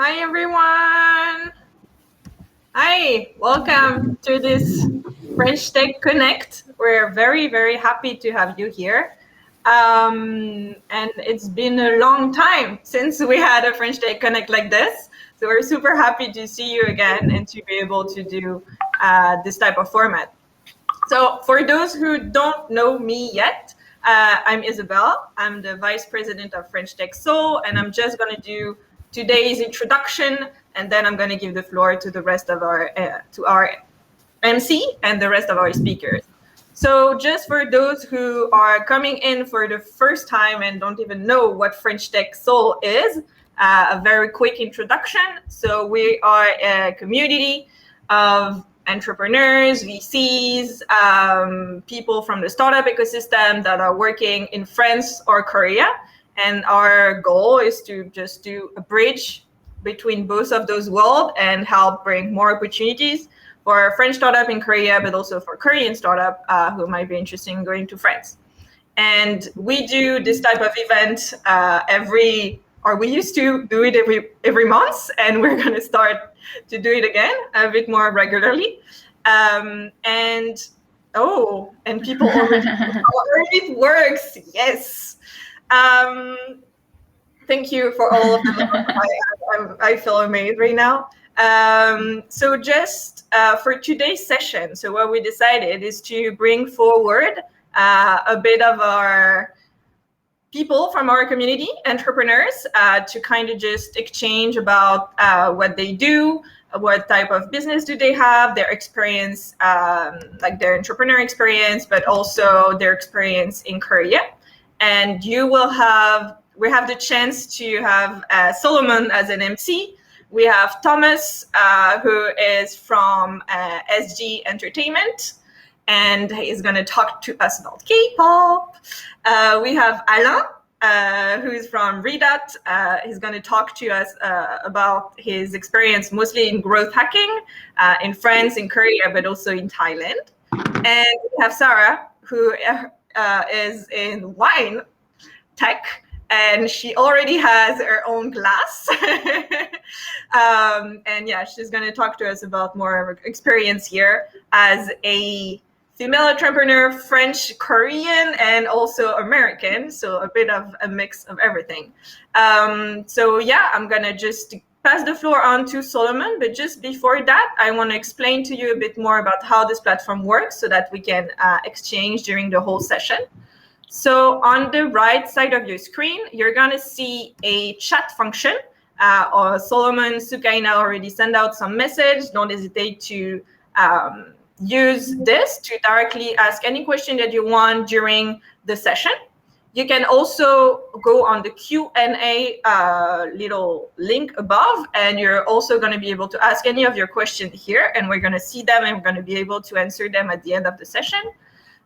Hi, everyone. Hi, welcome to this French Tech Connect. We're very, very happy to have you here. And it's been a long time since we had a French Tech Connect like this. So we're super happy to see you again and to be able to do this type of format. So for those who don't know me yet, I'm Isabel. I'm the Vice President of French Tech Seoul, and I'm just going to do today's introduction, and then I'm going to give the floor to the rest of our MC and the rest of our speakers. So just for those who are coming in for the first time and don't even know what French Tech Seoul is, a very quick introduction. So we are a community of entrepreneurs, VCs, people from the startup ecosystem that are working in France or Korea. And our goal is to just do a bridge between both of those worlds and help bring more opportunities for French startup in Korea, but also for Korean startup who might be interested in going to France. And we do this type of event we used to do it every month, and we're going to start to do it again a bit more regularly. And people already, it works. Yes. Thank you for all of the I feel amazed right now. So just for today's session, so what we decided is to bring forward a bit of our people from our community, entrepreneurs, to kind of just exchange about what they do, what type of business do they have, their experience, like their entrepreneur experience, but also their experience in Korea. And we have the chance to have Solomon as an MC. We have Thomas, who is from SG Entertainment, and he's going to talk to us about K-pop. We have Alain, who is from Redoot. He's going to talk to us about his experience mostly in growth hacking in France, in Korea, but also in Thailand. And we have Sarah, who is in wine tech, and she already has her own glass. And yeah, she's going to talk to us about more of her experience here as a female entrepreneur, French, Korean, and also American. So a bit of a mix of everything. So yeah, I'm going to just pass the floor on to Solomon. But just before that, I want to explain to you a bit more about how this platform works so that we can exchange during the whole session. So on the right side of your screen, you're going to see a chat function. Or Solomon, Sukaina already sent out some message. Don't hesitate to use this to directly ask any question that you want during the session. You can also go on the Q&A little link above, and you're also going to be able to ask any of your questions here, and we're going to see them, and we're going to be able to answer them at the end of the session.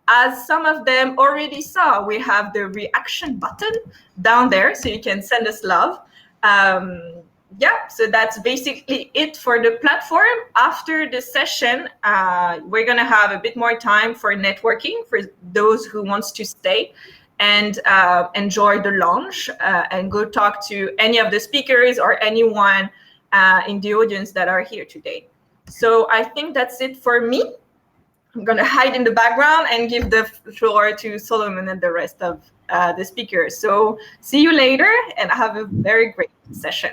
As some of them already saw, we have the reaction button down there, so you can send us love. Yeah, so that's basically it for the platform. After the session, we're going to have a bit more time for networking for those who wants to stay and enjoy the lounge and go talk to any of the speakers or anyone in the audience that are here today. So I think that's it for me. I'm going to hide in the background and give the floor to Solomon and the rest of the speakers. So see you later and have a very great session.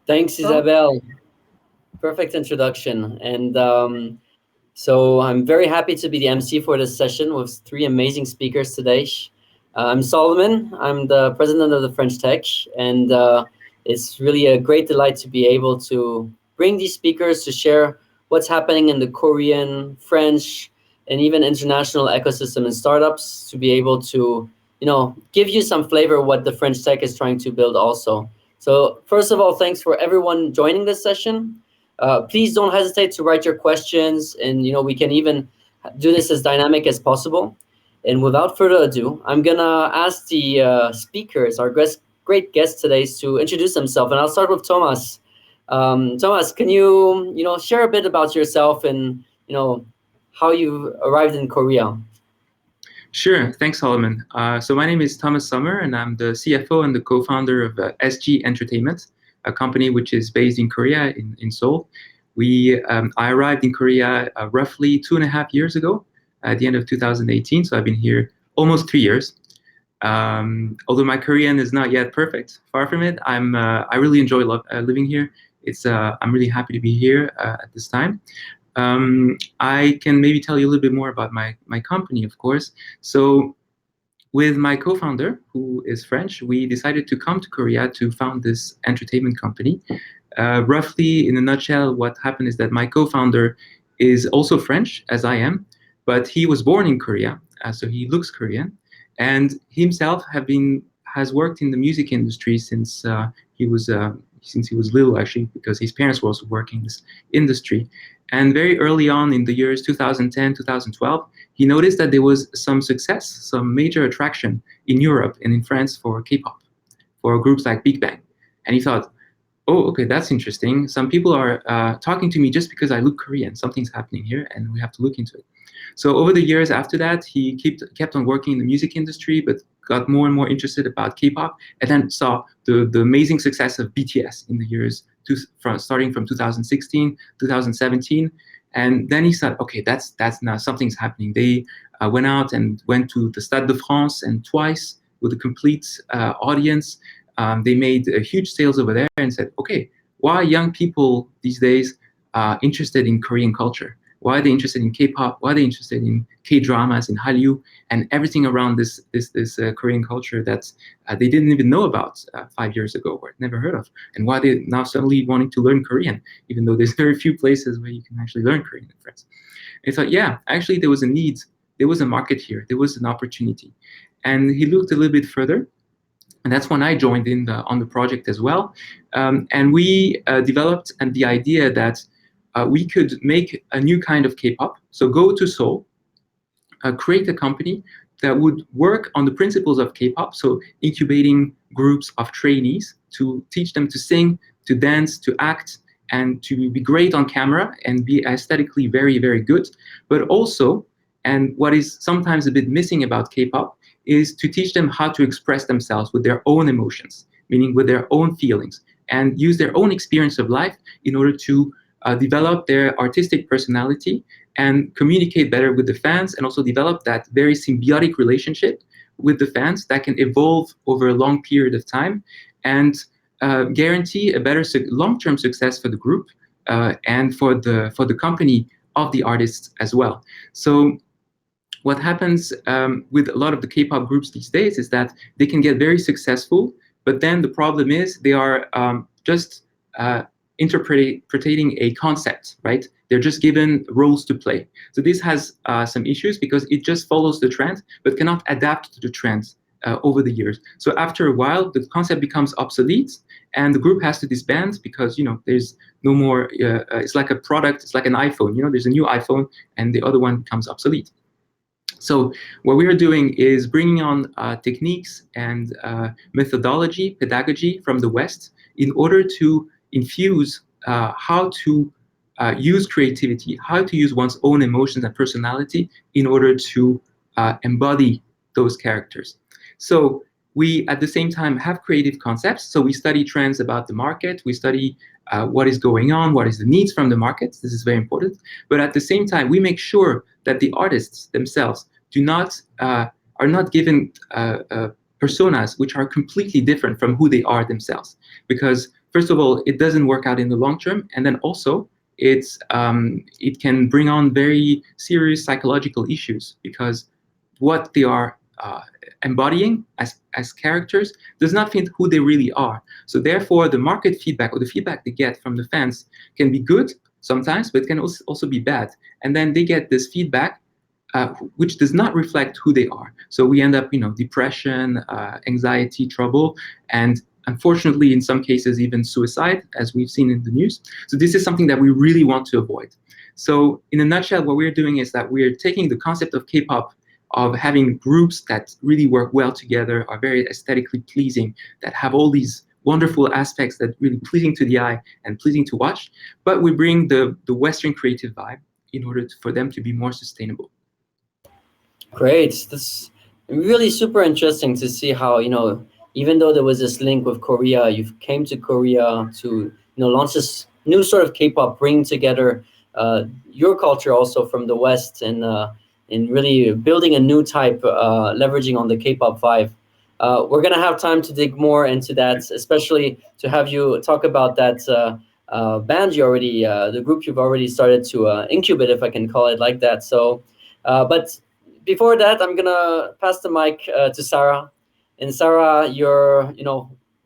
Thanks, Isabel. Perfect introduction. And so I'm very happy to be the MC for this session with three amazing speakers today. I'm Solomon. I'm the president of the French Tech, and it's really a great delight to be able to bring these speakers to share what's happening in the Korean, French, and even international ecosystem and startups, to be able to, give you some flavor of what the French Tech is trying to build also. So first of all, thanks for everyone joining this session. Please don't hesitate to write your questions, and we can even do this as dynamic as possible. And without further ado, I'm gonna ask the speakers, our great guests today, to introduce themselves, and I'll start with Thomas. Thomas, can you share a bit about yourself and how you arrived in Korea? Sure, thanks, Solomon. So my name is Thomas Sommer, and I'm the CFO and the co-founder of SG Entertainment. a company which is based in Korea, in Seoul. I arrived in Korea roughly 2.5 years ago, at the end of 2018. So I've been here almost 3 years. Although my Korean is not yet perfect, far from it. I really enjoy living here. I'm really happy to be here at this time. I can maybe tell you a little bit more about my company, of course. So with my co-founder, who is French, we decided to come to Korea to found this entertainment company. Roughly, in a nutshell, what happened is that my co-founder is also French, as I am, but he was born in Korea, so he looks Korean, and himself has worked in the music industry since he was little, actually, because his parents were also working in this industry. And very early on in the years 2010, 2012, he noticed that there was some success, some major attraction in Europe and in France for K-pop, for groups like Big Bang. And he thought, oh, okay, that's interesting. Some people are talking to me just because I look Korean. Something's happening here, and we have to look into it. So over the years after that, he kept on working in the music industry, but got more and more interested about K-pop, and then saw the amazing success of BTS in the years starting from 2016, 2017. And then he said, okay, that's now something's happening. They went out and went to the Stade de France and twice with a complete audience. They made huge sales over there and said, okay, why are young people these days interested in Korean culture? Why are they interested in K-pop? Why are they interested in K-dramas, in Hallyu, and everything around this Korean culture that they didn't even know about 5 years ago or never heard of? And why are they now suddenly wanting to learn Korean, even though there's very few places where you can actually learn Korean in France? And I thought, yeah, actually there was a need. There was a market here. There was an opportunity. And he looked a little bit further. And that's when I joined on the project as well. And we developed the idea that we could make a new kind of K-pop. So go to Seoul, create a company that would work on the principles of K-pop. So incubating groups of trainees to teach them to sing, to dance, to act, and to be great on camera and be aesthetically very, very good. But also, and what is sometimes a bit missing about K-pop, is to teach them how to express themselves with their own emotions, meaning with their own feelings, and use their own experience of life in order to develop their artistic personality and communicate better with the fans, and also develop that very symbiotic relationship with the fans that can evolve over a long period of time and guarantee a better long-term success for the group and for the company of the artists as well. So what happens with a lot of the K-pop groups these days is that they can get very successful, but then the problem is they are just interpreting a concept, right? They're just given roles to play. So this has some issues because it just follows the trend, but cannot adapt to the trends over the years. So after a while, the concept becomes obsolete, and the group has to disband because there's no more. It's like a product. It's like an iPhone. There's a new iPhone, and the other one becomes obsolete. So what we are doing is bringing on techniques and methodology, pedagogy from the West in order to infuse how to use creativity, how to use one's own emotions and personality in order to embody those characters. So we, at the same time, have creative concepts. So we study trends about the market. We study what is going on, what is the needs from the market. This is very important. But at the same time, we make sure that the artists themselves are not given personas which are completely different from who they are themselves. Because first of all, it doesn't work out in the long term, and then also it can bring on very serious psychological issues because what they are embodying as characters does not fit who they really are. So therefore, the market feedback or the feedback they get from the fans can be good sometimes, but can also be bad. And then they get this feedback which does not reflect who they are. So we end up, depression, anxiety, trouble, and unfortunately, in some cases, even suicide, as we've seen in the news. So this is something that we really want to avoid. So in a nutshell, what we're doing is that we're taking the concept of K-pop, of having groups that really work well together, are very aesthetically pleasing, that have all these wonderful aspects that really pleasing to the eye and pleasing to watch, but we bring the Western creative vibe in order for them to be more sustainable. Great. That's really super interesting to see how, even though there was this link with Korea, you came to Korea to launch this new sort of K-pop, bring together your culture also from the West, and really building a new type, leveraging on the K-pop vibe. We're gonna have time to dig more into that, especially to have you talk about that band you already, the group you've already started to incubate, if I can call it like that. So, but before that, I'm gonna pass the mic to Sarah. And Sarah, you're,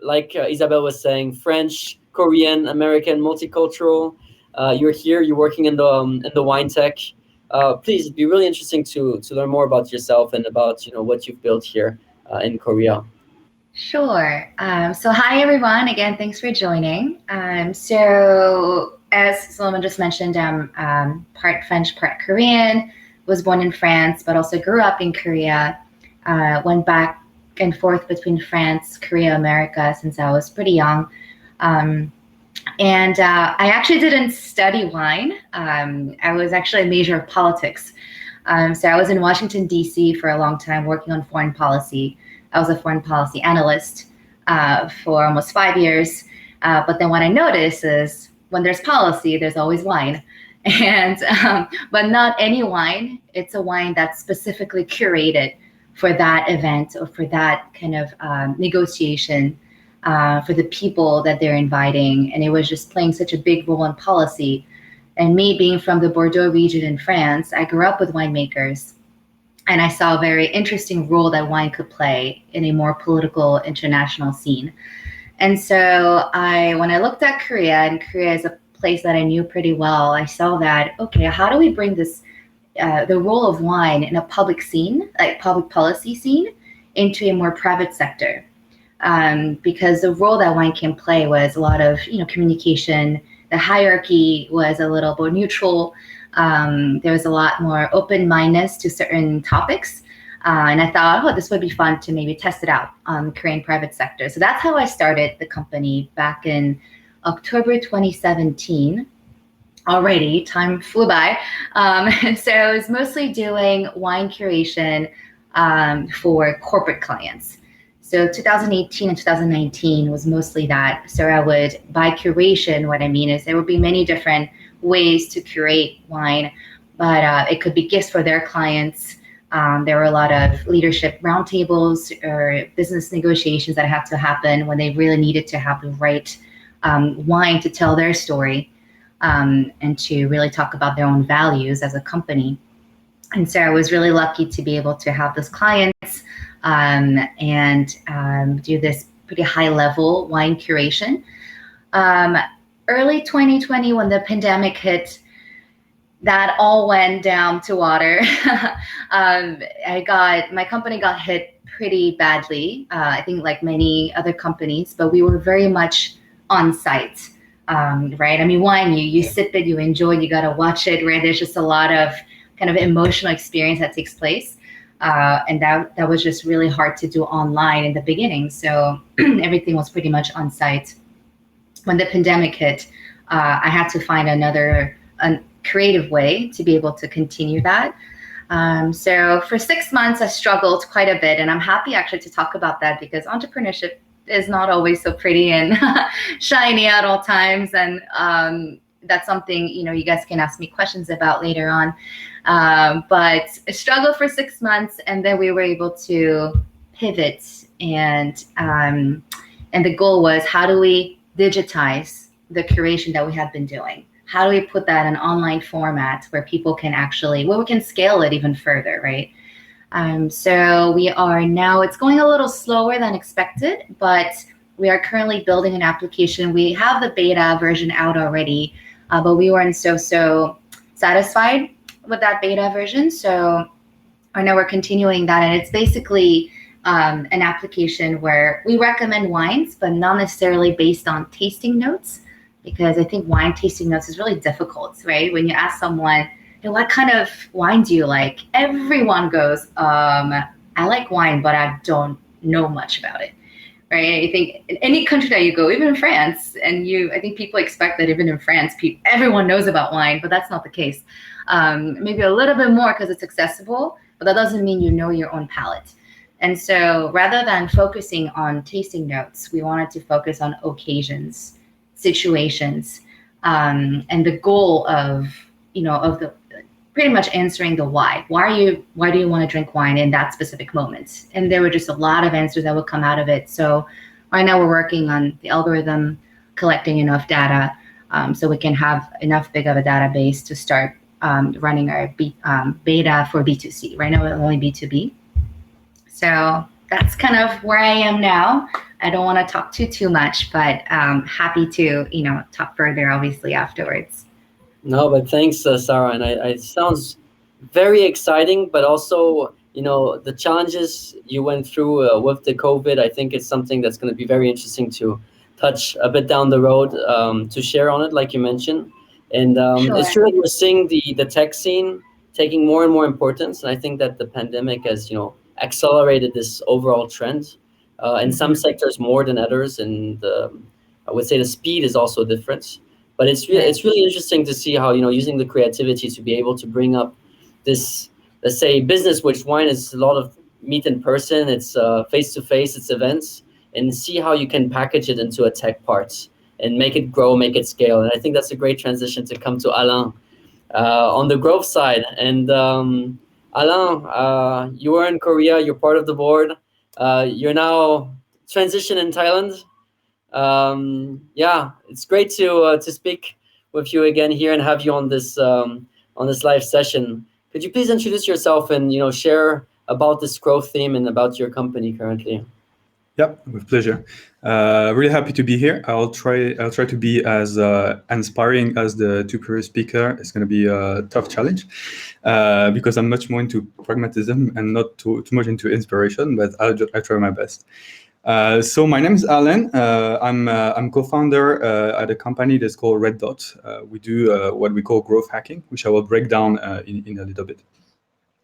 like Isabel was saying, French, Korean, American, multicultural. You're here. You're working in the wine tech. Please, it'd be really interesting to learn more about yourself and about what you've built here in Korea. Sure. So hi, everyone. Again, thanks for joining. So as Solomon just mentioned, I'm part French, part Korean, was born in France, but also grew up in Korea, went back and forth between France, Korea, America since I was pretty young. And I actually didn't study wine. I was actually a major of politics. So I was in Washington, D.C. for a long time working on foreign policy. I was a foreign policy analyst for almost 5 years. But then what I noticed is when there's policy, there's always wine. And but not any wine. It's a wine that's specifically curated for that event or for that kind of negotiation for the people that they're inviting. And it was just playing such a big role in policy. And me being from the Bordeaux region in France, I grew up with winemakers. And I saw a very interesting role that wine could play in a more political international scene. And so when I looked at Korea, and Korea is a place that I knew pretty well, I saw that, okay, how do we bring this, the role of wine in a public scene, like public policy scene, into a more private sector? Because the role that wine can play was a lot of, communication. The hierarchy was a little more neutral. There was a lot more open-mindedness to certain topics. And I thought, this would be fun to maybe test it out on the Korean private sector. So that's how I started the company back in October 2017. Already, time flew by. And so I was mostly doing wine curation for corporate clients. So 2018 and 2019 was mostly that. So I would, by curation, what I mean is there would be many different ways to curate wine, but it could be gifts for their clients. There were a lot of leadership roundtables or business negotiations that had to happen when they really needed to have the right wine to tell their story and to really talk about their own values as a company. And so I was really lucky to be able to have those clients and do this pretty high level wine curation. Early 2020, when the pandemic hit, that all went down to water. My company got hit pretty badly, I think like many other companies, but we were very much on site, right? I mean, wine, you sip it, you enjoy it, you gotta watch it, right? There's just a lot of kind of emotional experience that takes place. And that was just really hard to do online in the beginning. So everything was pretty much on site. When the pandemic hit, I had to find a creative way to be able to continue that. So for 6 months, I struggled quite a bit, and I'm happy actually to talk about that because entrepreneurship is not always so pretty and shiny at all times. And that's something, you guys can ask me questions about later on. But I struggled for 6 months, and then we were able to pivot. And the goal was, how do we digitize the curation that we have been doing? How do we put that in an online format where people can we can scale it even further, right? So we are now, it's going a little slower than expected, but we are currently building an application. We have the beta version out already, but we weren't so satisfied with that beta version. So now we're continuing that, and it's basically an application where we recommend wines, but not necessarily based on tasting notes, because I think wine tasting notes is really difficult, right? When you ask someone, what kind of wine do you like? Everyone goes, I like wine, but I don't know much about it, right? I think in any country that you go, even in France, and I think people expect that even in France, everyone knows about wine, but that's not the case. Maybe a little bit more because it's accessible, but that doesn't mean you know your own palate. And so rather than focusing on tasting notes, we wanted to focus on occasions, situations, and the goal of, the pretty much answering the why. Why do you want to drink wine in that specific moment? And there were just a lot of answers that would come out of it. So right now we're working on the algorithm, collecting enough data so we can have enough big of a database to start running our beta for B2C. Right now we're only B2B. So that's kind of where I am now. I don't want to talk too much, but happy to, talk further obviously afterwards. No, but thanks, Sarah. And it sounds very exciting, but also, the challenges you went through with the COVID, I think it's something that's going to be very interesting to touch a bit down the road, to share on it, like you mentioned. And Sure. It's true that we're seeing the tech scene taking more and more importance. And I think that the pandemic has, accelerated this overall trend in some sectors more than others. And I would say the speed is also different. But it's really interesting to see how, using the creativity to be able to bring up this, let's say, business, which wine is a lot of meet in person, it's face-to-face, it's events, and see how you can package it into a tech part and make it grow, make it scale. And I think that's a great transition to come to Alain on the growth side. And Alain, you were in Korea, you're part of the board. You're now transition in Thailand. It's great to speak with you again here and have you on this live session. Could you please introduce yourself and share about this growth theme and about your company currently? Yep, with pleasure. Really happy to be here. I'll try to be as inspiring as the two previous speaker. It's going to be a tough challenge because I'm much more into pragmatism and not too much into inspiration, but I'll try my best. So my name is Alain. I'm co-founder at a company that's called Redoot. We do what we call growth hacking, which I will break down in a little bit.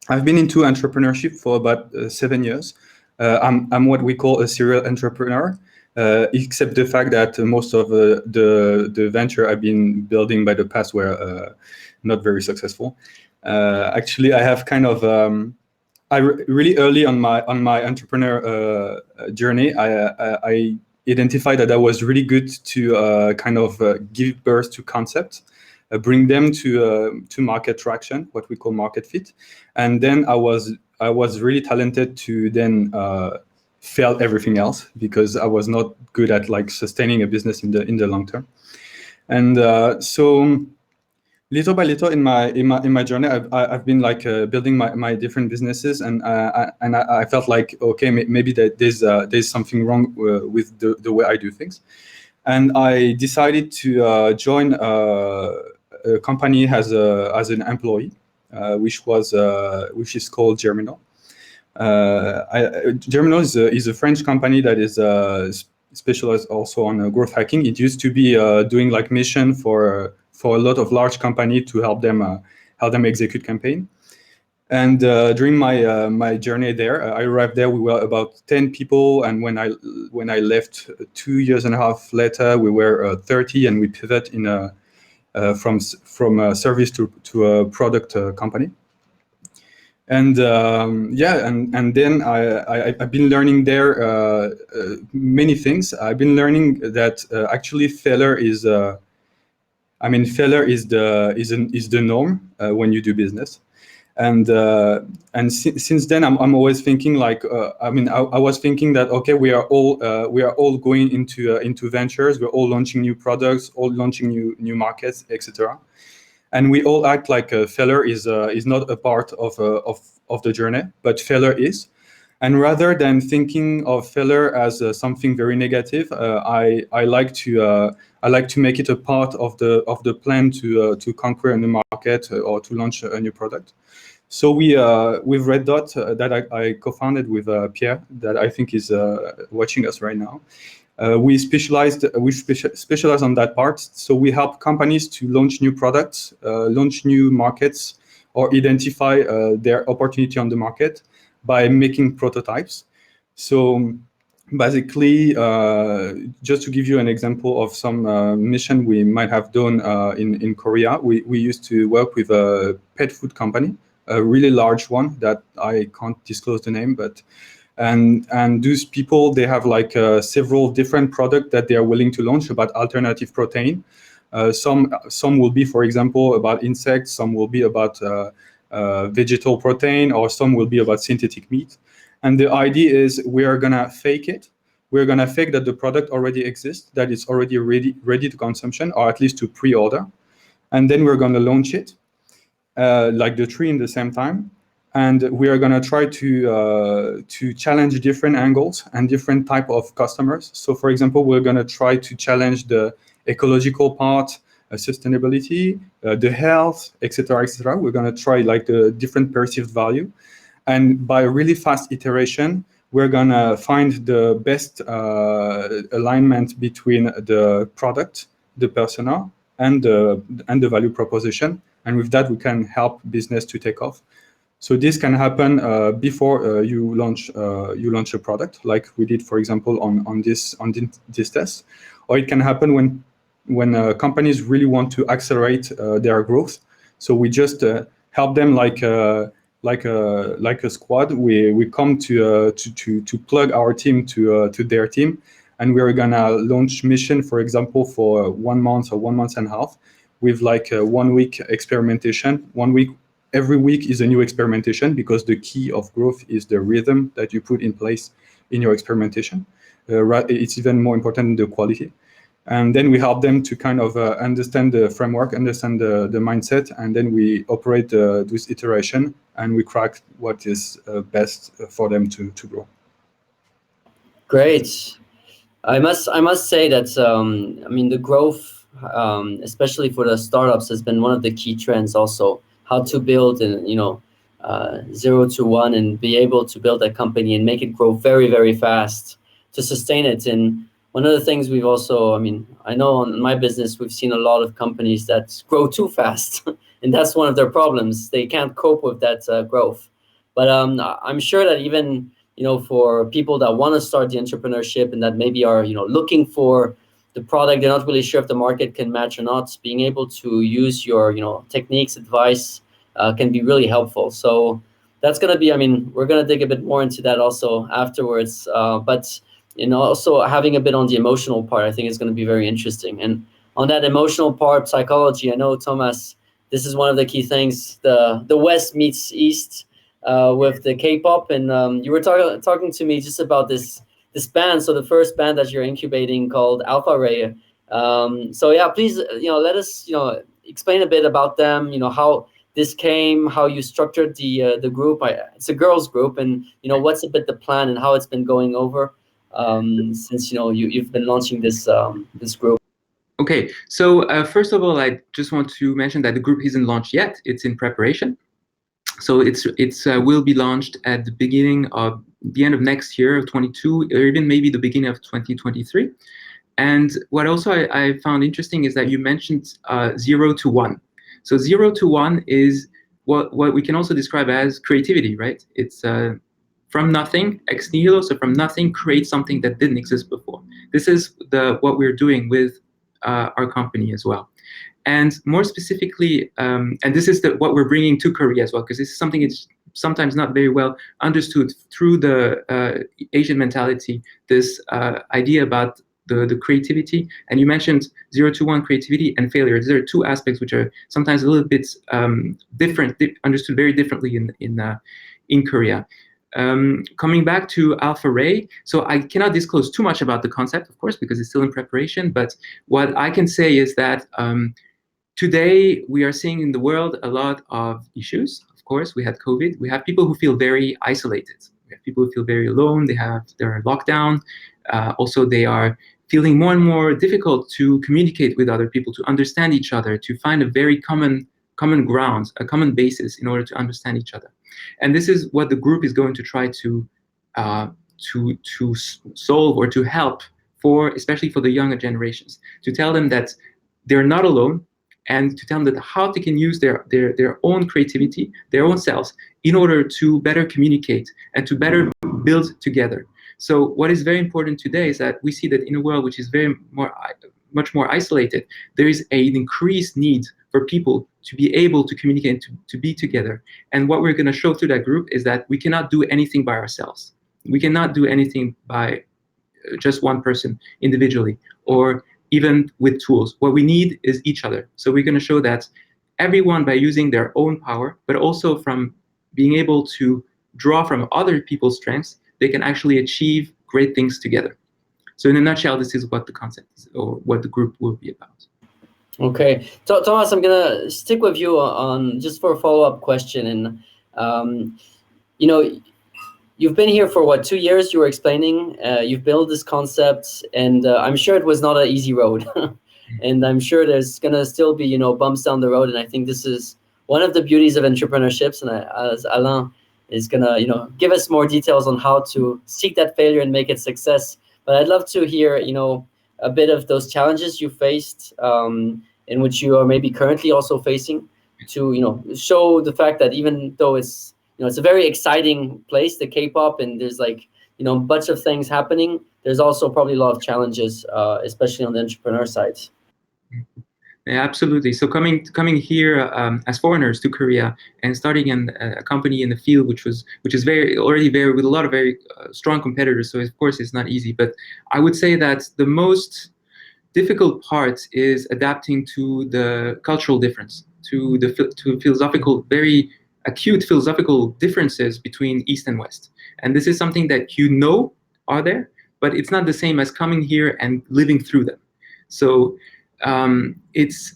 I've been into entrepreneurship for about 7 years. I'm what we call a serial entrepreneur, except the fact that most of the venture I've been building by the past were not very successful. Actually, I have kind of really early on my entrepreneur journey, I identified that I was really good to kind of give birth to concepts, bring them to market traction, what we call market fit, and then I was really talented to then fail everything else because I was not good at like sustaining a business in the long term, and so. Little by little in my journey, I've been like building my different businesses, and I felt like okay, maybe that there's something wrong with the way I do things, and I decided to join a company as an employee, which is called Germinal. Germinal is a French company that is specialized also on growth hacking. It used to be doing like mission for a lot of large company to help them execute campaign. And during my journey there, I arrived there. We were about 10 people, and when I left 2 years and a half later, we were 30, and we pivot from a service to a product company. And and then I've been learning there many things. I've been learning that actually failure is the norm when you do business, and since then I'm always thinking like I was thinking that okay, we are all going into ventures, we're all launching new products, all launching new markets, etc. And we all act like failure is not a part of the journey, but failure is. And rather than thinking of failure as something very negative, I like to make it a part of the plan to conquer a new market or to launch a new product. So we with Redoot that I co-founded with Pierre, that I think is watching us right now. We specialize on that part. So we help companies to launch new products, launch new markets, or identify their opportunity on the market by making prototypes. So basically, just to give you an example of some mission we might have done in Korea, we used to work with a pet food company, a really large one that I can't disclose the name, but and those people, they have like several different products that they are willing to launch about alternative protein. Some will be, for example, about insects, some will be about vegetal protein, or some will be about synthetic meat. And the idea is we are gonna fake it. We're gonna fake that the product already exists, that it's already ready to consumption, or at least to pre-order. And then we're gonna launch it, like the three in the same time. And we are gonna try to challenge different angles and different type of customers. So for example, we're gonna try to challenge the ecological part, sustainability, the health, etc., etc. We're gonna try like the different perceived value. And by really fast iteration, we're gonna find the best alignment between the product, the persona, and the value proposition. And with that, we can help business to take off. So this can happen before you launch a product, like we did, for example, on this test, or it can happen when companies really want to accelerate their growth. So we just help them like a squad. We come to plug our team to their team, and we're gonna launch mission, for example, for 1 month or 1 month and a half, with like a 1 week experimentation. 1 week, every week is a new experimentation, because the key of growth is the rhythm that you put in place in your experimentation. It's even more important than the quality. And then we help them to kind of understand the framework, understand the mindset, and then we operate this iteration, and we crack what is best for them to grow. Great. I must say that I mean, the growth, especially for the startups, has been one of the key trends. Also, how to build and 0 to 1 and be able to build a company and make it grow very, very fast to sustain it. And one of the things we've also, I mean, I know in my business, we've seen a lot of companies that grow too fast, and that's one of their problems. They can't cope with that growth. But I'm sure that even, for people that want to start the entrepreneurship and that maybe are, looking for the product, they're not really sure if the market can match or not, being able to use your, techniques, advice can be really helpful. So that's going to be, I mean, we're going to dig a bit more into that also afterwards. But also having a bit on the emotional part, I think is going to be very interesting. And on that emotional part, psychology, I know, Thomas, this is one of the key things, the West meets East with the Kpop. And you were talking to me just about this band. So the first band that you're incubating called Alpha Ray. So yeah, please, let us, explain a bit about them, how this came, how you structured the group. It's a girls group, and, what's a bit the plan and how it's been going over since you've been launching this group. Okay, so first of all, I just want to mention that the group isn't launched yet; it's in preparation. So it's will be launched at the end of next year, 22, or even maybe the beginning of 2023. And what also I found interesting is that you mentioned 0 to 1. So 0 to 1 is what we can also describe as creativity, right? It's from nothing, ex nihilo, so from nothing, create something that didn't exist before. This is what we're doing with our company as well. And more specifically, and this is what we're bringing to Korea as well, because this is something it's sometimes not very well understood through the Asian mentality, this idea about the creativity. And you mentioned 0 to 1 creativity and failure. These are two aspects which are sometimes a little bit different, understood very differently in Korea. Coming back to Alpha Ray, so I cannot disclose too much about the concept, of course, because it's still in preparation. But what I can say is that today we are seeing in the world a lot of issues. Of course, we had COVID. We have people who feel very isolated. We have people who feel very alone. They're in lockdown. Also, they are feeling more and more difficult to communicate with other people, to understand each other, to find a very common ground, a common basis in order to understand each other. And this is what the group is going to try to solve or to help especially for the younger generations, to tell them that they're not alone, and to tell them that how they can use their own creativity, their own selves, in order to better communicate and to better build together. So what is very important today is that we see that in a world which is much more isolated, there is an increased need for people to be able to communicate and to be together. And what we're going to show through that group is that we cannot do anything by ourselves. We cannot do anything by just one person individually, or even with tools. What we need is each other. So we're going to show that everyone, by using their own power, but also from being able to draw from other people's strengths, they can actually achieve great things together. So in a nutshell, this is what the concept is, or what the group will be about. Okay, Thomas, I'm gonna stick with you on just for a follow-up question. And you know, you've been here for what, 2 years? You were explaining. You've built this concept, and I'm sure it was not an easy road. And I'm sure there's gonna still be bumps down the road. And I think this is one of the beauties of entrepreneurships. And as Alain is gonna give us more details on how to seek that failure and make it success. But I'd love to hear a bit of those challenges you faced, in which you are maybe currently also facing, to show the fact that even though it's it's a very exciting place, the Kpop, and there's like a bunch of things happening, there's also probably a lot of challenges, especially on the entrepreneur side. Yeah, absolutely. So coming here as foreigners to Korea and starting a company in the field, which is already with a lot of very strong competitors. So of course it's not easy, but I would say that the most difficult part is adapting to the cultural difference, to philosophical, very acute philosophical differences between East and West. And this is something that are there, but it's not the same as coming here and living through them. So it's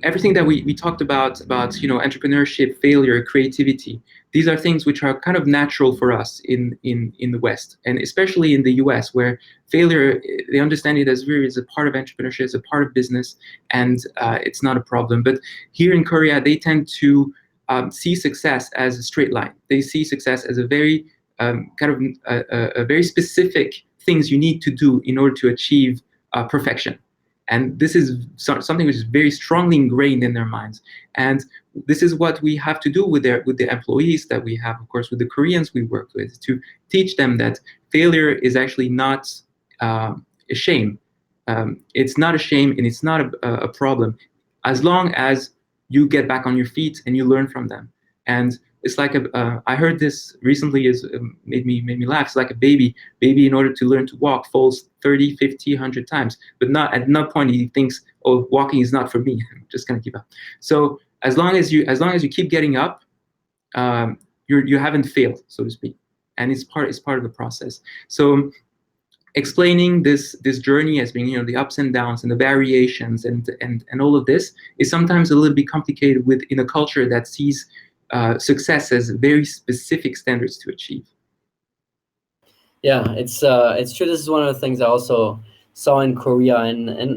everything that we talked about entrepreneurship, failure, creativity. These are things which are kind of natural for us in the West, and especially in the US, where failure, they understand it as a part of entrepreneurship, as a part of business, and it's not a problem. But here in Korea, they tend to see success as a straight line. They see success as a very a very specific things you need to do in order to achieve perfection. And this is something which is very strongly ingrained in their minds. And this is what we have to do with the employees that we have, of course, with the Koreans we work with, to teach them that failure is actually not a shame. It's not a shame, and it's not a problem, as long as you get back on your feet and you learn from them. And it's like I heard this recently, made me laugh. It's like a baby in order to learn to walk falls 30, 50, 100 times, but not at no point he thinks, oh, walking is not for me, I'm just gonna give up. So as long as you keep getting up, you haven't failed, so to speak, and it's part of the process. So explaining this journey as being the ups and downs and the variations and all of this is sometimes a little bit complicated in a culture that sees success as very specific standards to achieve. Yeah, it's true. This is one of the things I also saw in Korea,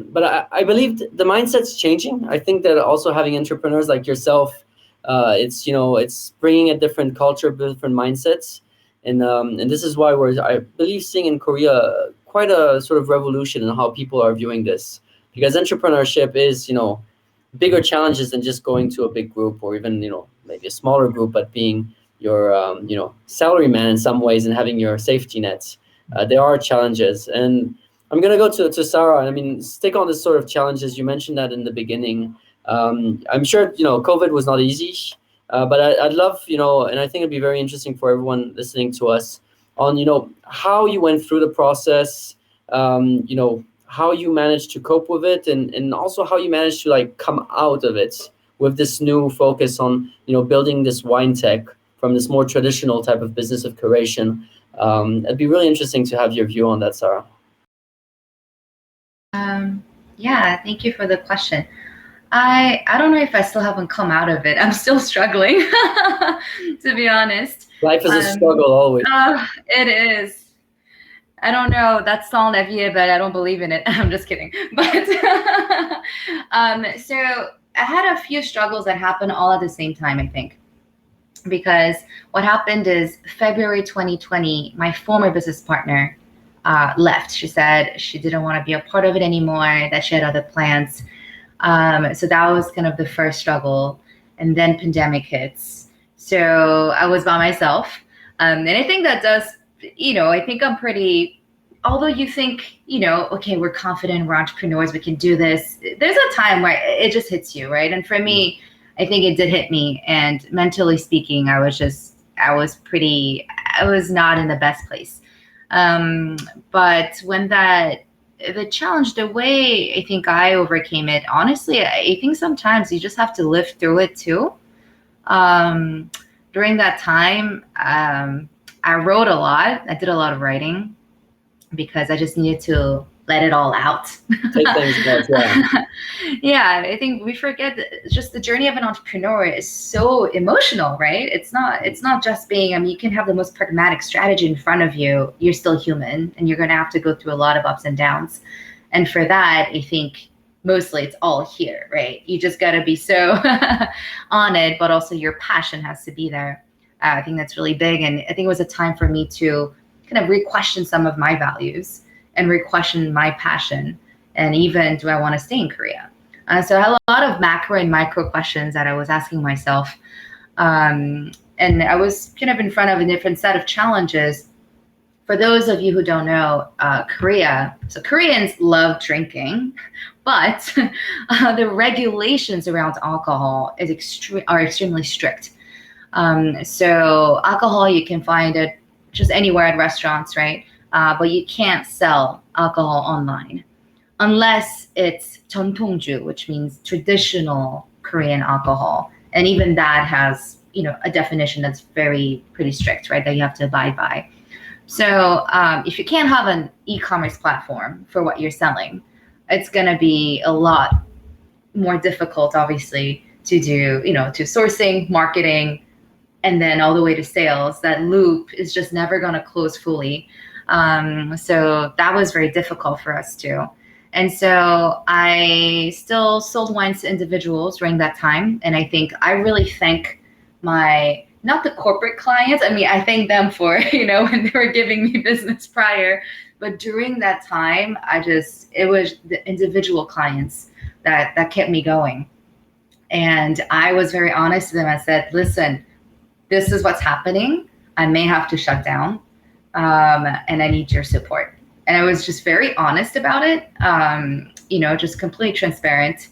but I believe the mindset's changing. I think that also having entrepreneurs like yourself, it's bringing a different culture, different mindsets, and this is why I believe seeing in Korea quite a sort of revolution in how people are viewing this, because entrepreneurship is bigger challenges than just going to a big group or even maybe a smaller group, but being your salary man in some ways and having your safety nets. There are challenges, and I'm gonna go to Sarah. I mean, stick on this sort of challenges. You mentioned that in the beginning. I'm sure COVID was not easy, but I'd love and I think it'd be very interesting for everyone listening to us on how you went through the process. How you managed to cope with it, and also how you managed to come out of it with this new focus on building this wine tech from this more traditional type of business of curation. It'd be really interesting to have your view on that, Sarah. Yeah, thank you for the question. I don't know if I still haven't come out of it. I'm still struggling, to be honest. Life is a struggle always. It is. I don't know. That's sans la vie, but I don't believe in it. I'm just kidding. But so I had a few struggles that happened all at the same time, I think. Because what happened is February 2020, my former business partner left. She said she didn't want to be a part of it anymore, that she had other plans. So that was kind of the first struggle. And then pandemic hits. So I was by myself. And I think that does, I think I'm pretty, although you think, okay, we're confident, we're entrepreneurs, we can do this. There's a time where it just hits you, right? And for me, I think it did hit me. And mentally speaking, I was I was not in the best place. But when the challenge, the way I think I overcame it, honestly, I think sometimes you just have to live through it too. During that time, I wrote a lot. I did a lot of writing because I just needed to let it all out. Take things back, yeah. Yeah, I think we forget that just the journey of an entrepreneur is so emotional, right? It's not just being, I mean, you can have the most pragmatic strategy in front of you. You're still human and you're going to have to go through a lot of ups and downs. And for that, I think mostly it's all here, right? You just got to be so on it, but also your passion has to be there. I think that's really big. And I think it was a time for me to kind of re-question some of my values and re-question my passion. And even, do I want to stay in Korea? So I had a lot of macro and micro questions that I was asking myself. And I was kind of in front of a different set of challenges. For those of you who don't know, Korea, so Koreans love drinking, but the regulations around alcohol are extremely strict. So alcohol, you can find it just anywhere at restaurants, right? But you can't sell alcohol online unless it's 전통주, which means traditional Korean alcohol. And even that has, a definition that's pretty strict, right? That you have to abide by. So if you can't have an e-commerce platform for what you're selling, it's going to be a lot more difficult, obviously, to do, to sourcing, marketing, and then all the way to sales. That loop is just never going to close fully. So that was very difficult for us too. And so I still sold wines to individuals during that time. And I think I really thank not the corporate clients. I mean, I thank them for, when they were giving me business prior, but during that time, it was the individual clients that kept me going. And I was very honest with them. I said, listen, this is what's happening. I may have to shut down, and I need your support. And I was just very honest about it, just completely transparent.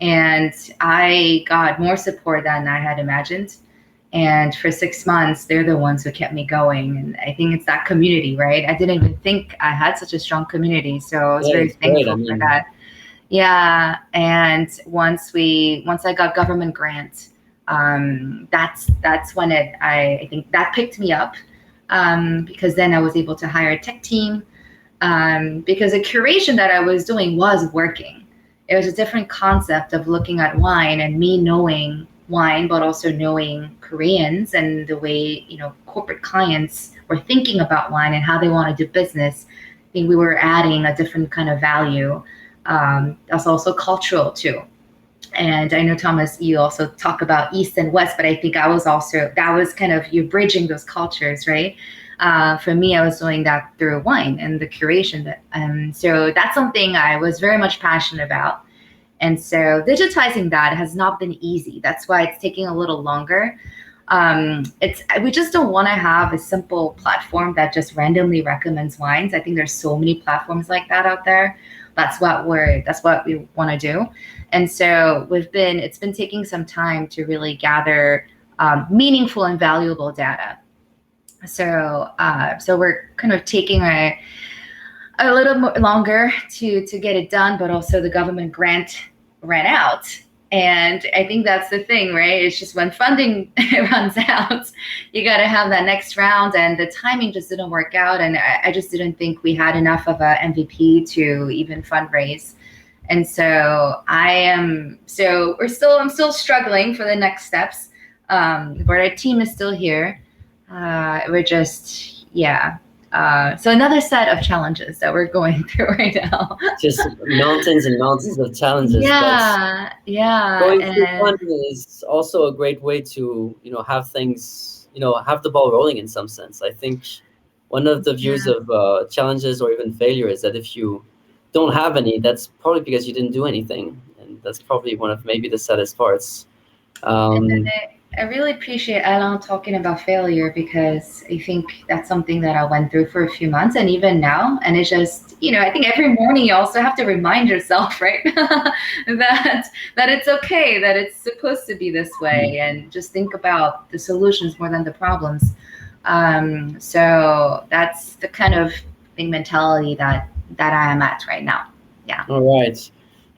And I got more support than I had imagined. And for 6 months, they're the ones who kept me going. And I think it's that community, right? I didn't even think I had such a strong community. So I was very thankful for that. Yeah. And once I got government grants, that's when I think that picked me up, because then I was able to hire a tech team, because the curation that I was doing was working. It was a different concept of looking at wine and me knowing wine, but also knowing Koreans and the way, corporate clients were thinking about wine and how they want to do business. I think we were adding a different kind of value. That's also cultural too. And I know, Thomas, you also talk about East and West, but I think that was kind of you bridging those cultures, right? For me, I was doing that through wine and the curation. So that's something I was very much passionate about. And so digitizing that has not been easy. That's why it's taking a little longer. We just don't want to have a simple platform that just randomly recommends wines. I think there's so many platforms like that out there. That's what we want to do. And so it's been taking some time to really gather meaningful and valuable data. So we're kind of taking a little more longer to get it done, but also the government grant ran out. And I think that's the thing, right? It's just when funding runs out, you got to have that next round, and the timing just didn't work out. And I just didn't think we had enough of a MVP to even fundraise. And so I'm still struggling for the next steps. But our team is still here. We're just, so another set of challenges that we're going through right now. Just mountains and mountains of challenges. Yeah. Going through funding is also a great way to, have things, have the ball rolling in some sense. I think one of the views of challenges or even failure is that if you don't have any, that's probably because you didn't do anything. And that's probably one of maybe the saddest parts. And then I really appreciate Alain talking about failure, because I think that's something that I went through for a few months, and even now. And it's just, I think every morning you also have to remind yourself, right, that it's okay, that it's supposed to be this way, and just think about the solutions more than the problems. So that's the kind of mentality that I am at right now. Yeah. All right.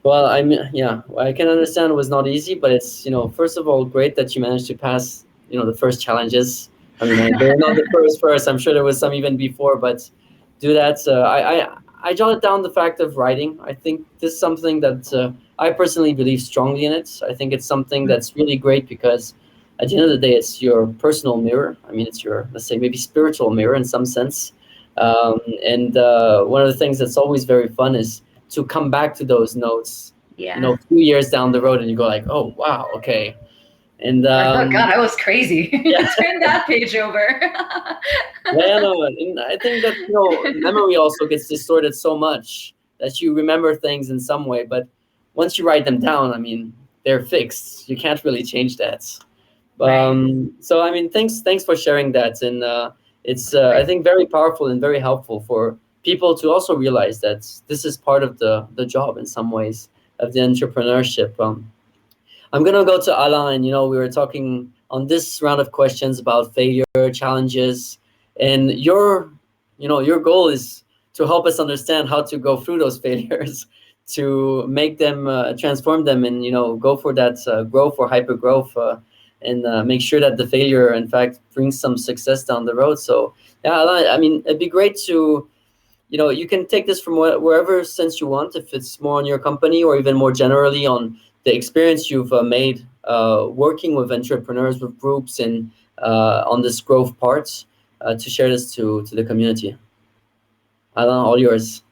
Well, I can understand it was not easy, but it's, first of all, great that you managed to pass, the first challenges. I mean, they're not the first. I'm sure there was some even before, but do that. I jotted down the fact of writing. I think this is something that I personally believe strongly in it. I think it's something that's really great because at the end of the day, it's your personal mirror. I mean, it's your, let's say, maybe spiritual mirror in some sense. And one of the things that's always very fun is to come back to those notes, Yeah. A few years down the road, and you go like, oh wow, okay. And oh God, I was crazy. Yeah. Turn that page over. No, and I think that memory also gets distorted so much that you remember things in some way, but once you write them down, I mean, they're fixed. You can't really change that. So I mean, thanks for sharing that, and it's I think very powerful and very helpful for people to also realize that this is part of the job in some ways of the entrepreneurship. I'm gonna go to Alain. We were talking on this round of questions about failure, challenges, and your goal is to help us understand how to go through those failures, to make them, transform them, and go for that growth or hyper growth, and make sure that the failure, in fact, brings some success down the road. So yeah, Alain, I mean, it'd be great to. You can take this from wherever sense you want, if it's more on your company or even more generally on the experience you've made working with entrepreneurs, with groups, and on this growth part, to share this to the community. Alain, all yours.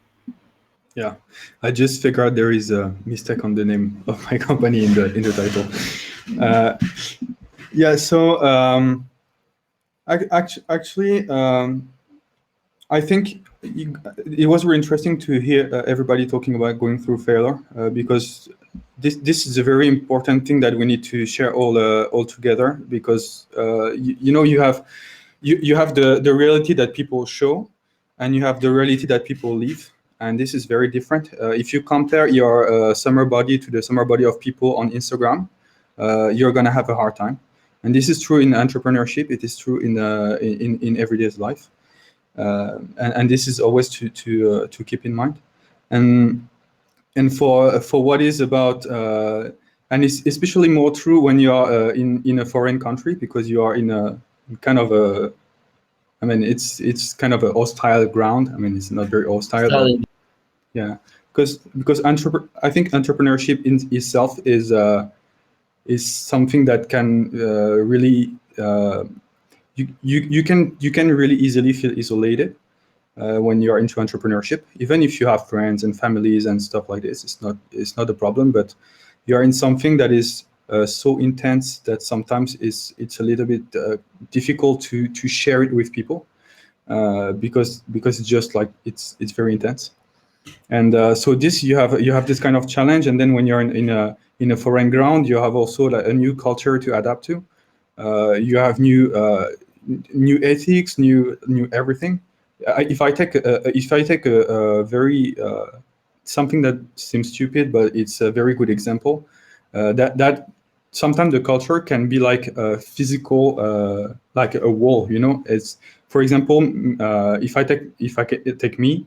Yeah, I just figured there is a mistake on the name of my company in the title. So actually, I think it was really interesting to hear everybody talking about going through failure, because this is a very important thing that we need to share all together, because you have the reality that people show, and you have the reality that people live, and this is very different. If you compare your summer body to the summer body of people on Instagram, you're gonna have a hard time, and this is true in entrepreneurship. It is true in everyday life. And this is always to keep in mind, and for what is about, and it's especially more true when you are in a foreign country, because you are in a kind of a, I mean, it's kind of a hostile ground. I mean, it's not very hostile, but yeah, because I think entrepreneurship in itself is something that can really. You can really easily feel isolated when you're into entrepreneurship, even if you have friends and families and stuff like this. It's not a problem, but you're in something that is so intense that sometimes it's a little bit difficult to share it with people, because it's just like it's very intense. And so this you have this kind of challenge, and then when you're in a foreign ground, you have also like a new culture to adapt to. You have new ethics, new everything. If I take a very something that seems stupid, but it's a very good example, that sometimes the culture can be like a physical, like a wall. It's, for example, if I take me,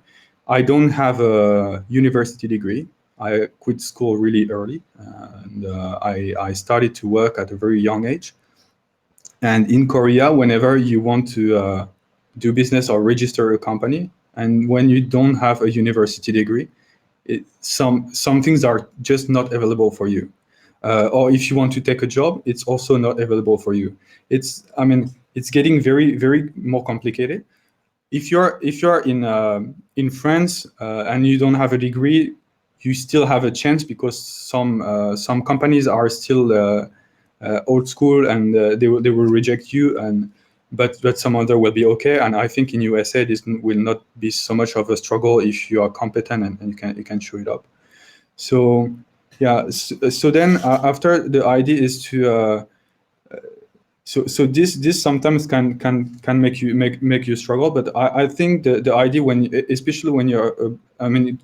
I don't have a university degree. I quit school really early, and I started to work at a very young age. And in Korea, whenever you want to do business or register a company, and when you don't have a university degree, some things are just not available for you. Or if you want to take a job, it's also not available for you. It's getting very, very more complicated. If you're in France and you don't have a degree, you still have a chance, because some companies are still old school, and they will reject you, but some other will be okay. And I think in USA this will not be so much of a struggle if you are competent and you can show it up. So yeah, so then after, the idea is to so this sometimes can make you struggle, but I think the idea, especially when you're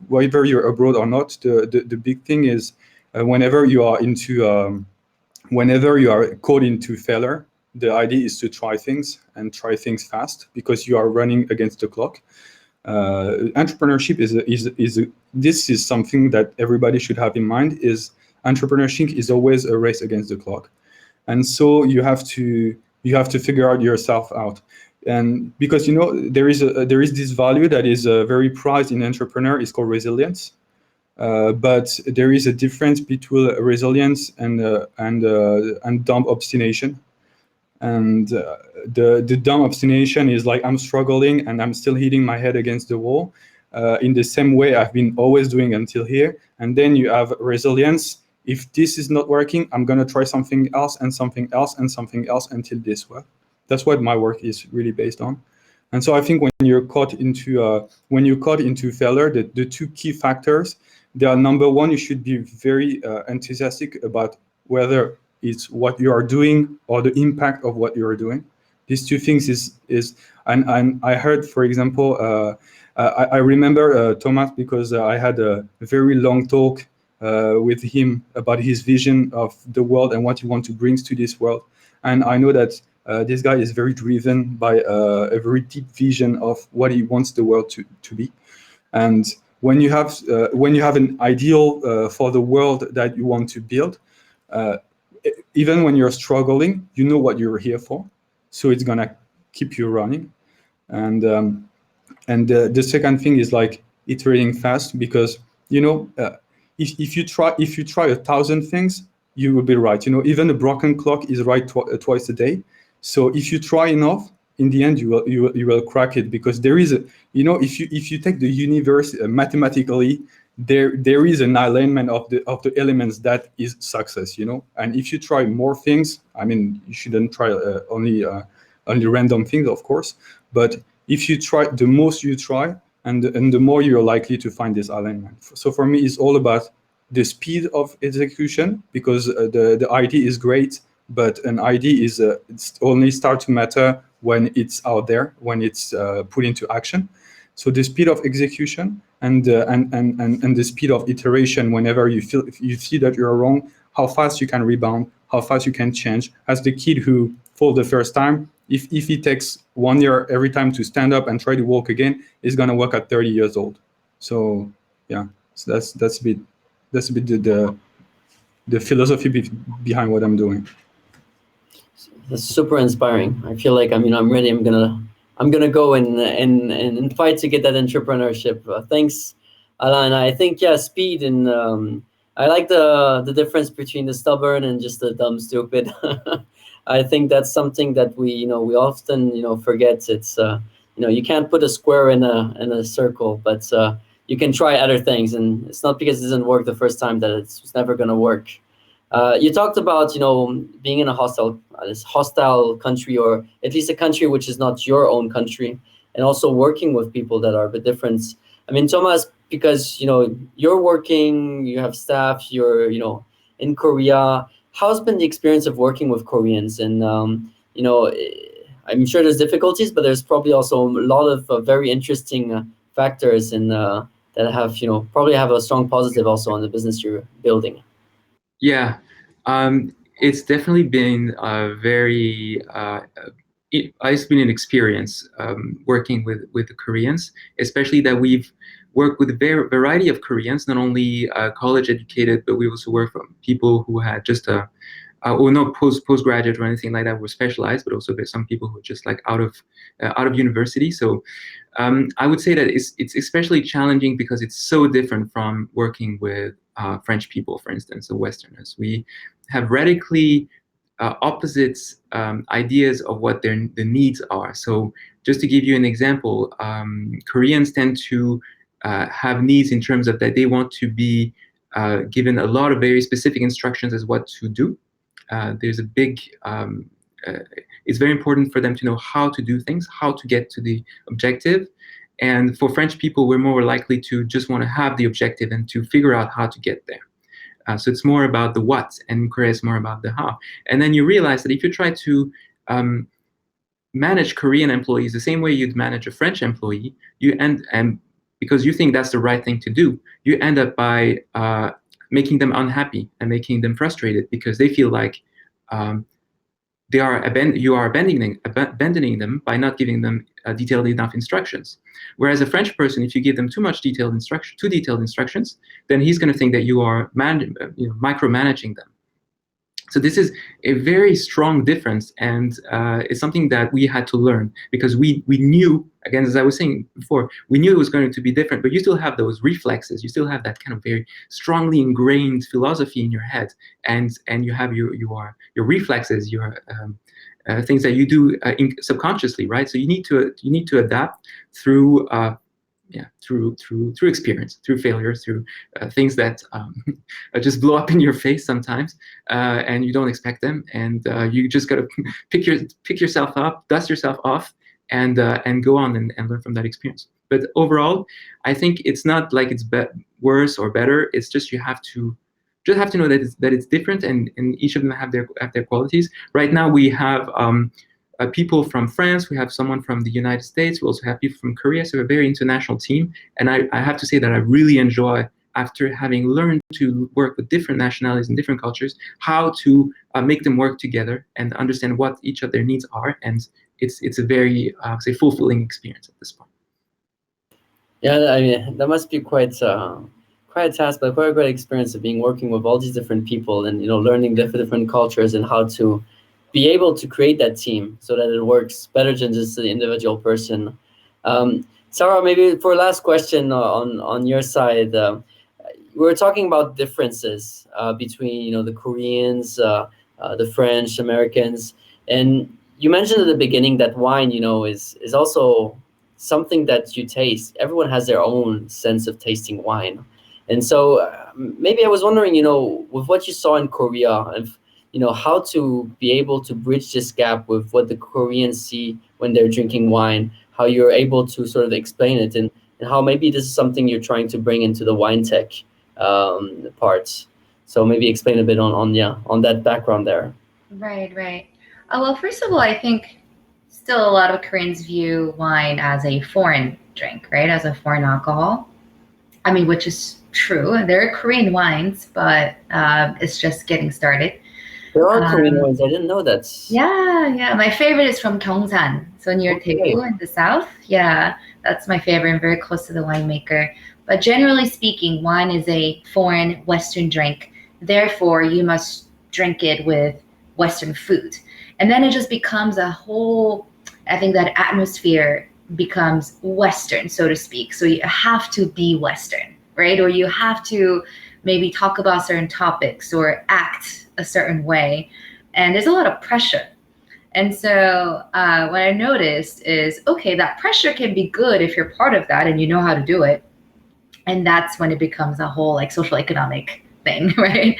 whether you're abroad or not, the big thing is whenever you are caught into failure, the idea is to try things and try things fast because you are running against the clock. Entrepreneurship this is something that everybody should have in mind. Is entrepreneurship is always a race against the clock, and so you have to figure out yourself out. And because there is this value that is very prized in entrepreneur, is called resilience. But there is a difference between resilience and dumb obstination. And the dumb obstination is like, I'm struggling and I'm still hitting my head against the wall in the same way I've been always doing until here. And then you have resilience. If this is not working, I'm going to try something else and something else and something else until this works. That's what my work is really based on. And so I think when you're caught into failure, the two key factors, they are: number one, you should be very enthusiastic about whether it's what you are doing or the impact of what you are doing. These two things and I heard, for example, I remember Thomas, because I had a very long talk with him about his vision of the world and what he wants to bring to this world. And I know that this guy is very driven by a very deep vision of what he wants the world to be. And when you have an ideal for the world that you want to build, even when you're struggling, you know what you're here for, so it's gonna keep you running. And the second thing is like iterating fast, because if you try 1,000 things, you will be right. Even a broken clock is right twice a day. So if you try enough, in the end you will crack it, because there is if you take the universe mathematically, there is an alignment of the elements that is success. And if you try more things, I mean, you shouldn't try only random things, of course, but if you try, the most you try, and the more you're likely to find this alignment. So for me, it's all about the speed of execution, because the idea is great, but an idea it's only start to matter when it's out there, when it's put into action. So the speed of execution and the speed of iteration, whenever you see that you're wrong, how fast you can rebound, how fast you can change. As the kid who falls the first time, if he takes 1 year every time to stand up and try to walk again, he's gonna walk at 30 years old. So yeah, so that's a bit the philosophy behind what I'm doing. That's super inspiring. I feel like I'm ready. I'm gonna go and fight to get that entrepreneurship. Thanks, Alain. I think speed, and I like the difference between the stubborn and just the dumb stupid. I think that's something that we often forget. It's you can't put a square in a circle, but you can try other things, and it's not because it doesn't work the first time that it's never gonna work. You talked about being in a hostile country, or at least a country which is not your own country, and also working with people that are a bit different. I mean, Thomas, because you're working, you have staff, you're in Korea. How's been the experience of working with Koreans? And I'm sure there's difficulties, but there's probably also a lot of very interesting factors and that have probably have a strong positive also on the business you're building. Yeah, it's definitely been it's been an experience working with the Koreans, especially that we've worked with a variety of Koreans, not only college educated, but we also work from people who had just or not postgraduate or anything like that, were specialized, but also there's some people who are just like out of university. So I would say that it's especially challenging because it's so different from working with French people, for instance, or Westerners. We have radically opposite ideas of what the needs are. So just to give you an example, Koreans tend to have needs in terms of that they want to be given a lot of very specific instructions as what to do. There's a big, it's very important for them to know how to do things, how to get to the objective. And for French people, we're more likely to just want to have the objective and to figure out how to get there. So it's more about the what, and Korea is more about the how. And then you realize that if you try to manage Korean employees the same way you'd manage a French employee, and because you think that's the right thing to do, you end up by making them unhappy and making them frustrated because they feel like you are abandoning them by not giving them detailed enough instructions. Whereas a French person, if you give them too detailed instructions, then he's going to think that you are micromanaging them. So this is a very strong difference, and it's something that we had to learn, because we knew, again, as I was saying before, we knew it was going to be different, but you still have those reflexes, you still have that kind of very strongly ingrained philosophy in your head, and you have your reflexes, your things that you do subconsciously, right? So you need to adapt through through experience, through failures, through things that just blow up in your face sometimes, and you don't expect them, and you just got to pick yourself up, dust yourself off, and go on and learn from that experience. But overall, I think it's not like it's worse or better. It's just you have to know that it's different, and each of them have their qualities. Right now we have people from France, we have someone from the United States, we also have people from Korea, so we're a very international team. And I have to say that I really enjoy, after having learned to work with different nationalities and different cultures, how to make them work together and understand what each of their needs are. And it's a very, fulfilling experience at this point. Yeah, I mean, that must be quite a task, but quite a great experience of working with all these different people and, learning different cultures and how to be able to create that team so that it works better than just the individual person. Sarah, maybe for a last question on your side, we were talking about differences between the Koreans, the French, Americans, and you mentioned at the beginning that wine is also something that you taste. Everyone has their own sense of tasting wine, and so maybe I was wondering, with what you saw in Korea, if how to be able to bridge this gap with what the Koreans see when they're drinking wine, how you're able to sort of explain it, and how maybe this is something you're trying to bring into the wine tech parts. So maybe explain a bit on that background there. Right. Well, first of all, I think still a lot of Koreans view wine as a foreign drink, right? As a foreign alcohol. I mean, which is true. There are Korean wines, but it's just getting started. There are Korean wines. I didn't know that. Yeah. My favorite is from Gyeongsan, so near Daegu in the south. Yeah, that's my favorite and very close to the winemaker. But generally speaking, wine is a foreign Western drink. Therefore, you must drink it with Western food. And then it just becomes a whole, I think that atmosphere becomes Western, so to speak. So you have to be Western, right? Or you have to maybe talk about certain topics or act a certain way, and there's a lot of pressure. And so what I noticed is, okay, that pressure can be good if you're part of that and you know how to do it, and that's when it becomes a whole social economic thing, right?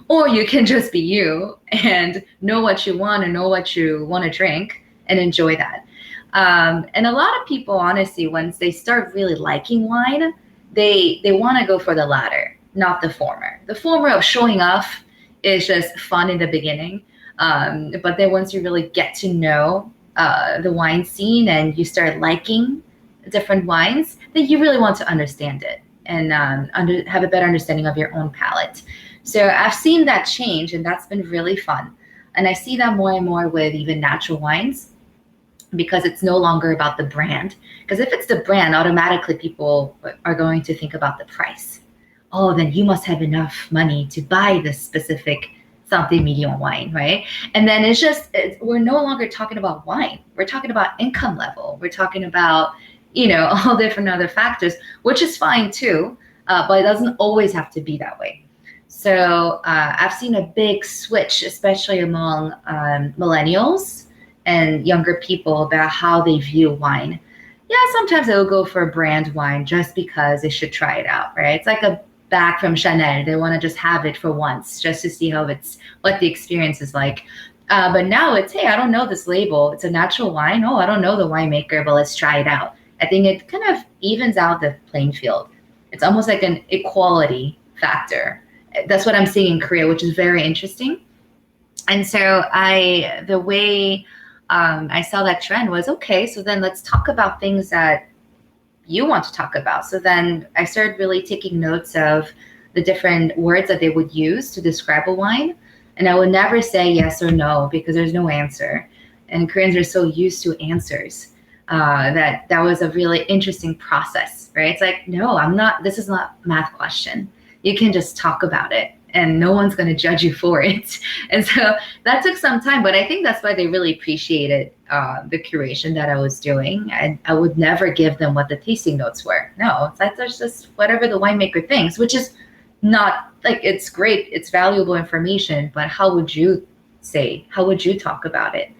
Or you can just be you and know what you want and know what you want to drink and enjoy that. And a lot of people, honestly, once they start really liking wine, they want to go for the latter, not the former. The former of showing off is just fun in the beginning. But then once you really get to know the wine scene and you start liking different wines, then you really want to understand it and have a better understanding of your own palate. So I've seen that change, and that's been really fun. And I see that more and more with even natural wines, because it's no longer about the brand. Because if it's the brand, automatically people are going to think about the price. Oh, then you must have enough money to buy this specific Santé Million wine, right? And then we're no longer talking about wine. We're talking about income level. We're talking about, all different other factors, which is fine too, but it doesn't always have to be that way. So I've seen a big switch, especially among millennials and younger people, about how they view wine. Yeah, sometimes they'll go for a brand wine just because they should try it out, right? It's like a bag from Chanel. They want to just have it for once, just to see what the experience is like. But now it's, hey, I don't know this label. It's a natural wine. Oh, I don't know the winemaker, but let's try it out. I think it kind of evens out the playing field. It's almost like an equality factor. That's what I'm seeing in Korea, which is very interesting. And so the way I saw that trend was, okay, so then let's talk about things that you want to talk about. So then I started really taking notes of the different words that they would use to describe a wine. And I would never say yes or no because there's no answer. And Koreans are so used to answers that was a really interesting process, right? It's like, no, this is not a math question. You can just talk about it and no one's going to judge you for it. And so that took some time, but I think that's why they really appreciated the curation that I was doing. And I would never give them what the tasting notes were. No, that's just whatever the winemaker thinks, which is not like, it's great, it's valuable information, but how would you talk about it?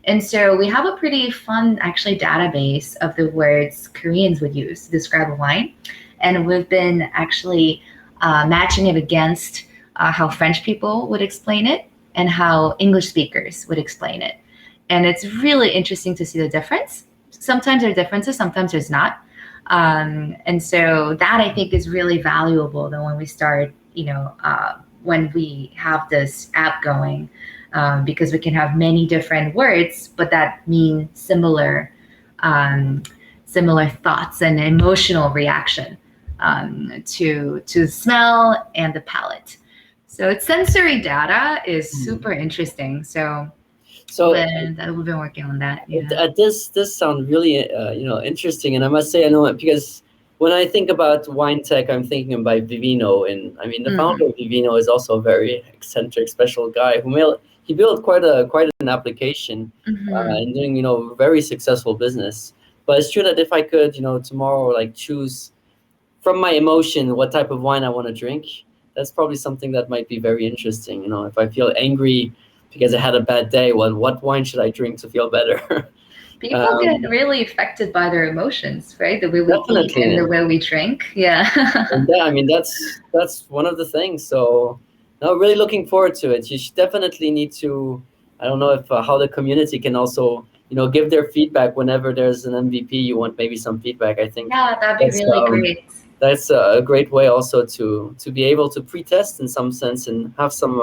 And so we have a pretty fun, actually, database of the words Koreans would use to describe a wine. And we've been actually matching it against how French people would explain it and how English speakers would explain it. And it's really interesting to see the difference. Sometimes there are differences, sometimes there's not. And so that, I think, is really valuable that when we start, when we have this app going, because we can have many different words, but that mean similar thoughts and emotional reaction to smell and the palate. So it's sensory data is super interesting. So we've been working on that. Yeah. This sounds really interesting, and I must say I know it because when I think about wine tech, I'm thinking about Vivino, and I mean the founder of Vivino is also a very eccentric, special guy he built quite an application and doing very successful business. But it's true that if I could tomorrow like choose from my emotion what type of wine I want to drink, that's probably something that might be very interesting. If I feel angry because I had a bad day, well, what wine should I drink to feel better? People get really affected by their emotions, right? The way we eat and the way we drink. Yeah. Yeah, I mean that's one of the things. So no, really looking forward to it. You should definitely need to. I don't know if how the community can also give their feedback whenever there's an MVP. You want maybe some feedback. I think. Yeah, that'd be really great. That's a great way also to be able to pre-test in some sense and have some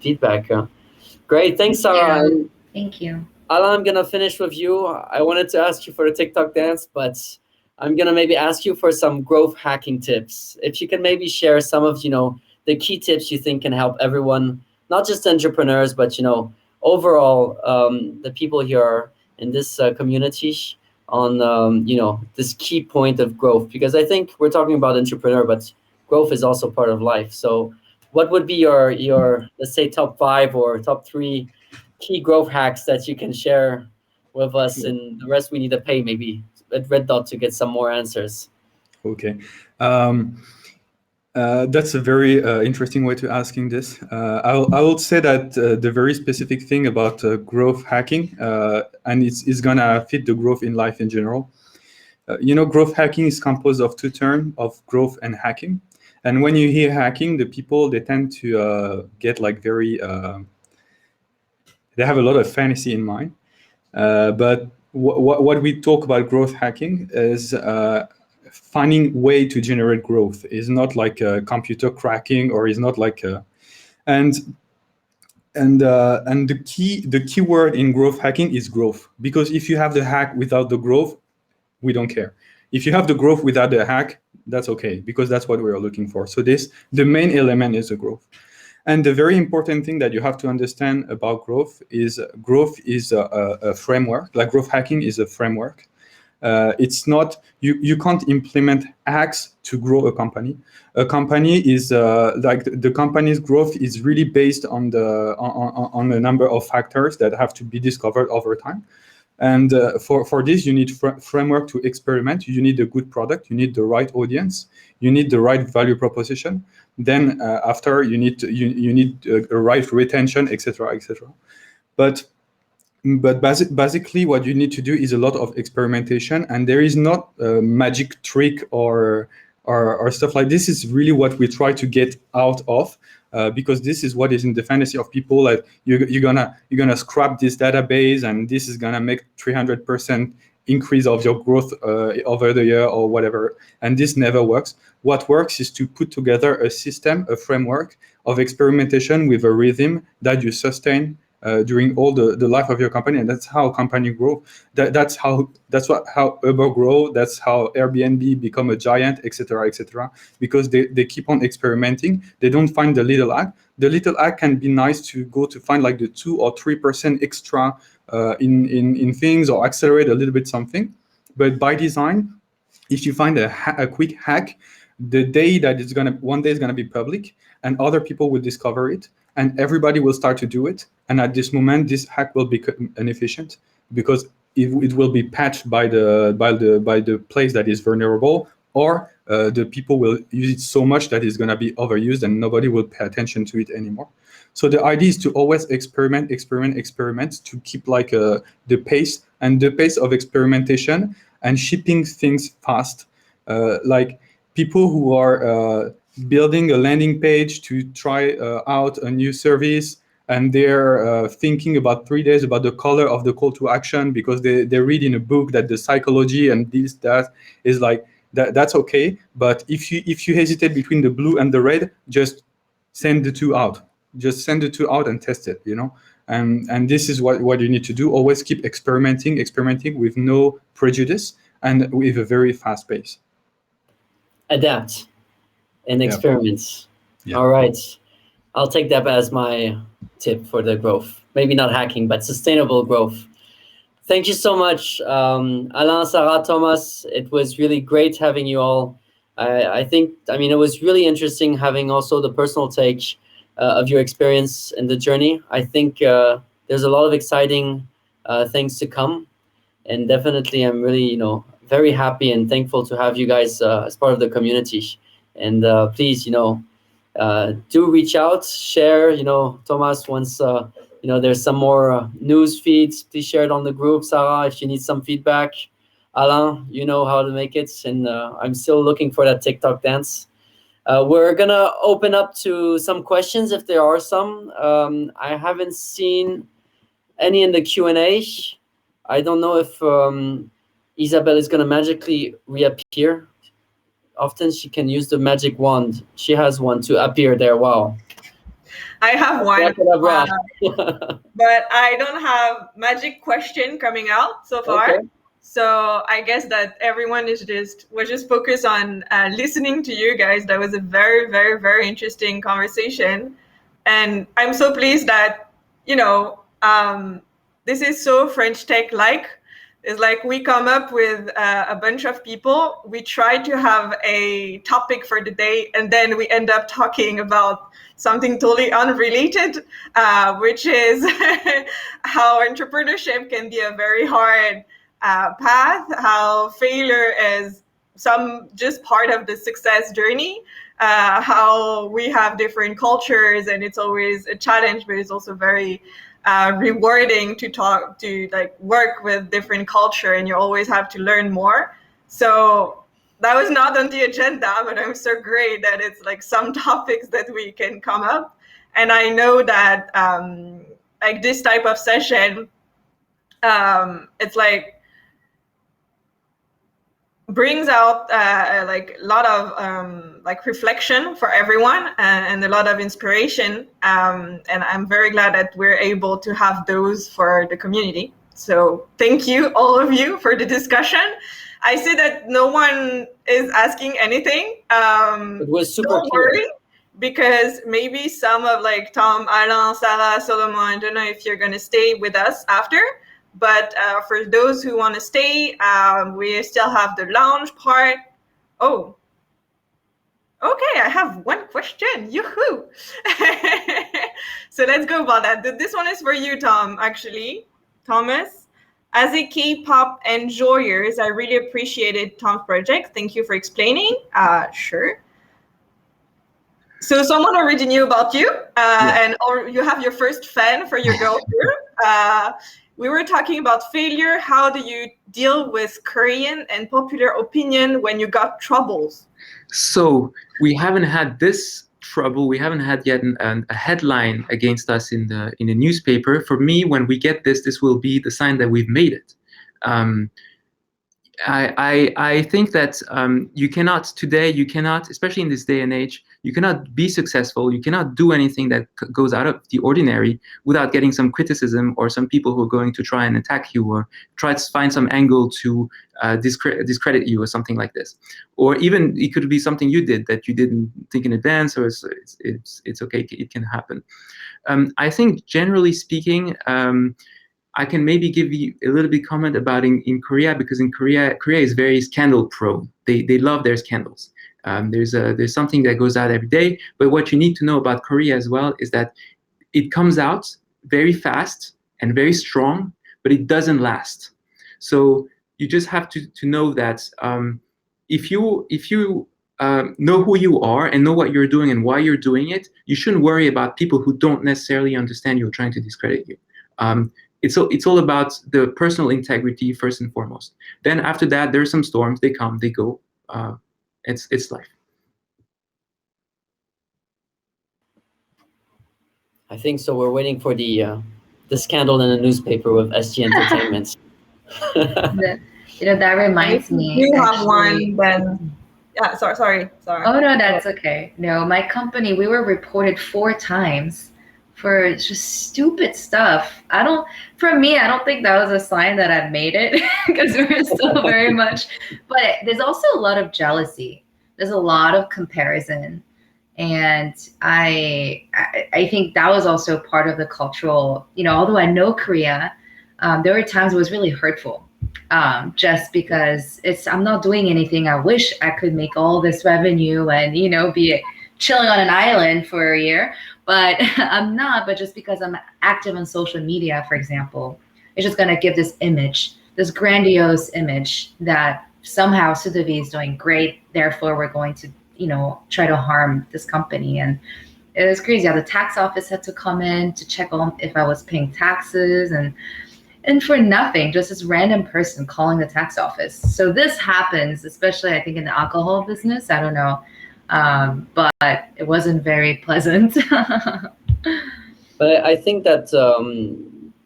feedback. Great, thanks, Sarah. Thank you. Alain, I'm gonna finish with you. I wanted to ask you for the TikTok dance, but I'm gonna maybe ask you for some growth hacking tips. If you can maybe share some of the key tips you think can help everyone, not just entrepreneurs, but overall the people here in this community on this key point of growth, because I think we're talking about entrepreneur, but growth is also part of life. So what would be your let's say top 5 or top 3 key growth hacks that you can share with us, and the rest we need to pay maybe at Redoot to get some more answers? Okay. That's a very interesting way to asking this. I will say that the very specific thing about growth hacking, and it's gonna fit the growth in life in general. Growth hacking is composed of 2 terms of growth and hacking. And when you hear hacking, the people, they tend to get like very, they have a lot of fantasy in mind. But what we talk about growth hacking is finding way to generate growth. Is not like a computer cracking, or is not like a, and the key word in growth hacking is growth. Because if you have the hack without the growth, we don't care. If you have the growth without the hack, that's okay, because that's what we are looking for. So the main element is the growth. And the very important thing that you have to understand about growth is a framework. Like growth hacking is a framework. It's not, you can't implement hacks to grow a company. A company is like the company's growth is really based on a number of factors that have to be discovered over time. And for this, you need framework to experiment. You need a good product. You need the right audience. You need the right value proposition. Then after, you need a right retention, etc., etc. But basically, what you need to do is a lot of experimentation, and there is not a magic trick or stuff like this. Is really what we try to get out of. Because this is what is in the fantasy of people. Like you're gonna scrap this database, and this is gonna make 300% increase of your growth over the year or whatever. And this never works. What works is to put together a system, a framework of experimentation with a rhythm that you sustain during all the life of your company. And that's how company grow. That's how Uber grow. That's how Airbnb become a giant, etc., etc. Because they keep on experimenting. They don't find the little hack, the little hack can be nice to go to find like the 2 or 3% extra in things, or accelerate a little bit something. But by design, if you find a quick hack, the day that one day is gonna be public, and other people will discover it, and everybody will start to do it. And at this moment, this hack will become inefficient, because it will be patched by the place that is vulnerable, or the people will use it so much that it's gonna be overused, and nobody will pay attention to it anymore. So the idea is to always experiment to keep like the pace of experimentation and shipping things fast. Like people who are building a landing page to try out a new service, and they're thinking about 3 days about the color of the call to action, because they read in a book that the psychology and that is like that's okay. But if you hesitate between the blue and the red, just send the two out. Just send the two out and test it, and this is what you need to do. Always keep experimenting with no prejudice and with a very fast pace. Adapt and experiments. Yeah. All right. I'll take that as my tip for the growth. Maybe not hacking, but sustainable growth. Thank you so much, Alain, Sarah, Thomas. It was really great having you all. I think, it was really interesting having also the personal take of your experience in the journey. I think there's a lot of exciting things to come. And definitely I'm really, very happy and thankful to have you guys as part of the community. And please, do reach out, share, Thomas, once, there's some more news feeds, please share it on the group. Sarah, if you need some feedback. Alain, you know how to make it. And I'm still looking for that TikTok dance. We're going to open up to some questions if there are some. I haven't seen any in the Q&A. I don't know if Isabelle is going to magically reappear. Often she can use the magic wand. She has one to appear there. Wow. I have one, but I don't have magic question coming out so far. Okay. So I guess that everyone was just focused on listening to you guys. That was a very, very, very interesting conversation. And I'm so pleased that, this is so French Tech-like. It's like we come up with a bunch of people. We try to have a topic for the day, and then we end up talking about something totally unrelated, which is how entrepreneurship can be a very hard path, how failure is just part of the success journey, how we have different cultures, and it's always a challenge, but it's also very rewarding to work with different culture, and you always have to learn more. So that was not on the agenda, but I'm so great that it's like some topics that we can come up. And I know that like this type of session, it's like brings out like a lot of like reflection for everyone and a lot of inspiration, and I'm very glad that we're able to have those for the community. So thank you, all of you, for the discussion. I see that no one is asking anything. It was super don't worry, because maybe some of like Tom, Alain, Sarah, Solomon, I don't know if you're going to stay with us after. But for those who want to stay, we still have the lounge part. Oh, okay. I have one question. Yoo-hoo. So let's go about that. This one is for you, Tom, actually. Thomas, as a K-pop enjoyer, I really appreciated Tom's project. Thank you for explaining. Sure. So someone already knew about you, or you have your first fan for your girl group. We were talking about failure. How do you deal with Korean and popular opinion when you got troubles? So we haven't had this trouble. We haven't had yet a headline against us in the newspaper. For me, when we get this will be the sign that we've made it. I think that you cannot, especially in this day and age, You cannot be successful. You cannot do anything that goes out of the ordinary without getting some criticism or some people who are going to try and attack you or try to find some angle to discredit you or something like this. Or even it could be something you did that you didn't think in advance, or it's okay, it can happen. I think generally speaking, I can maybe give you a little bit comment about in Korea, because in Korea is very scandal prone. They love their scandals. There's something that goes out every day, but what you need to know about Korea as well is that it comes out very fast and very strong, but it doesn't last. So you just have to know that if you know who you are and know what you're doing and why you're doing it, you shouldn't worry about people who don't necessarily understand you or trying to discredit you. It's all about the personal integrity first and foremost. Then after that, there are some storms. They come, they go. It's life. I think so. We're waiting for the scandal in the newspaper with SG Entertainment. That reminds me. If you have one, then yeah. Sorry. Oh no, that's okay. No, my company, we were reported 4 times for just stupid stuff. For me, I don't think that was a sign that I've made it, because we're still very much, but there's also a lot of jealousy. There's a lot of comparison. And I think that was also part of the cultural, although I know Korea, there were times it was really hurtful, just because I'm not doing anything. I wish I could make all this revenue and, be chilling on an island for a year, but I'm not. But just because I'm active on social media, for example, it's just going to give this image, this grandiose image that somehow Soodevie is doing great. Therefore, we're going to, try to harm this company. And it was crazy how the tax office had to come in to check on if I was paying taxes, and for nothing, just this random person calling the tax office. So this happens, especially I think in the alcohol business. I don't know. But it wasn't very pleasant. But I think that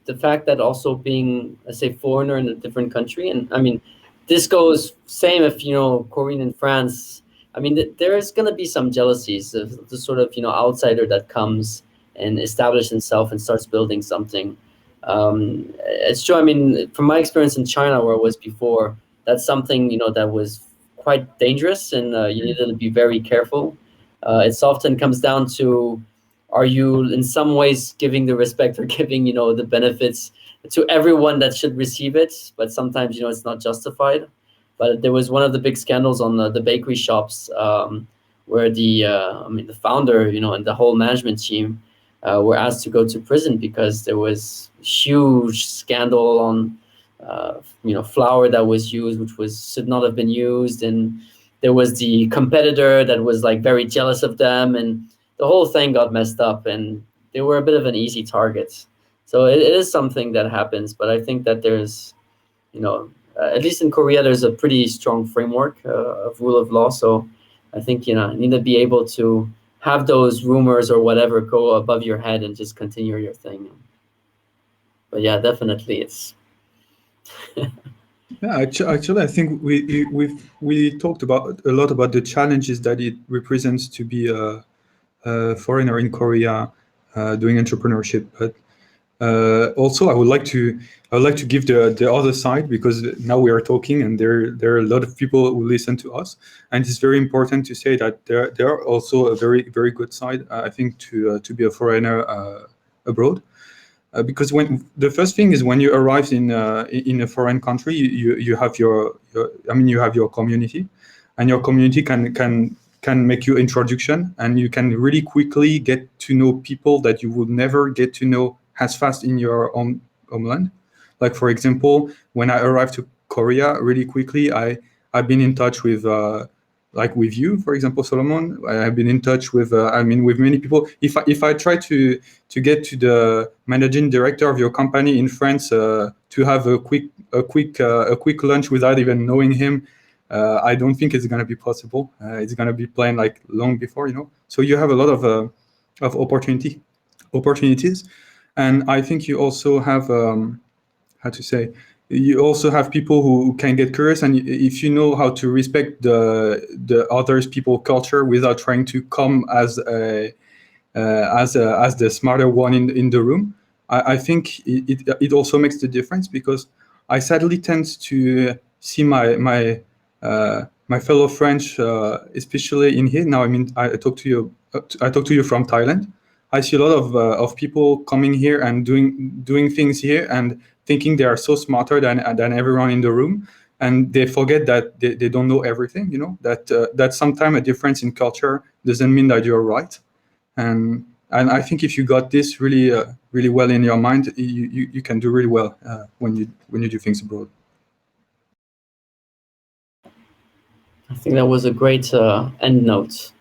the fact that also being, let's say, foreigner in a different country, and I mean, this goes same if, Korean in France, I mean, there is going to be some jealousies of the sort of, outsider that comes and establishes himself and starts building something. It's true. I mean, from my experience in China, where I was before, that's something, that was quite dangerous, and you needed to be very careful. It often comes down to, are you in some ways giving the respect or giving, the benefits to everyone that should receive it, but sometimes, it's not justified. But there was one of the big scandals on the bakery shops, where the founder, and the whole management team were asked to go to prison because there was huge scandal on flour that was used, which should not have been used, and there was the competitor that was like very jealous of them, and the whole thing got messed up, and they were a bit of an easy target. So it is something that happens, but I think that there's, at least in Korea, there's a pretty strong framework of rule of law. So I think, you need to be able to have those rumors or whatever go above your head and just continue your thing. But yeah, definitely it's. Yeah, actually, I think we talked a lot about the challenges that it represents to be a foreigner in Korea doing entrepreneurship. But also, I would like to give the other side, because now we are talking and there are a lot of people who listen to us, and it's very important to say that there are also a very, very good side, I think, to be a foreigner abroad. Because when the first thing is, when you arrive in a foreign country, you have your community, and your community can make you introduction, and you can really quickly get to know people that you would never get to know as fast in your own homeland. Like, for example, when I arrived to Korea, really quickly, I've been in touch with like with you, for example, Solomon. I've been in touch with with many people. If I try to get to the managing director of your company in France to have a quick lunch without even knowing him, I don't think it's going to be possible. It's going to be planned like long before, So you have a lot of opportunities, and I think you also have how to say, you also have people who can get curious, and if you know how to respect the others people culture without trying to come as the smarter one in the room, I think it also makes the difference, because I sadly tend to see my fellow French, especially in here. Now, I mean, I talk to you from Thailand. I see a lot of people coming here and doing things here and thinking they are so smarter than everyone in the room, and they forget that they don't know everything. You know, that sometimes a difference in culture doesn't mean that you're right. And I think if you got this really really well in your mind, you can do really well when you do things abroad. I think that was a great end note.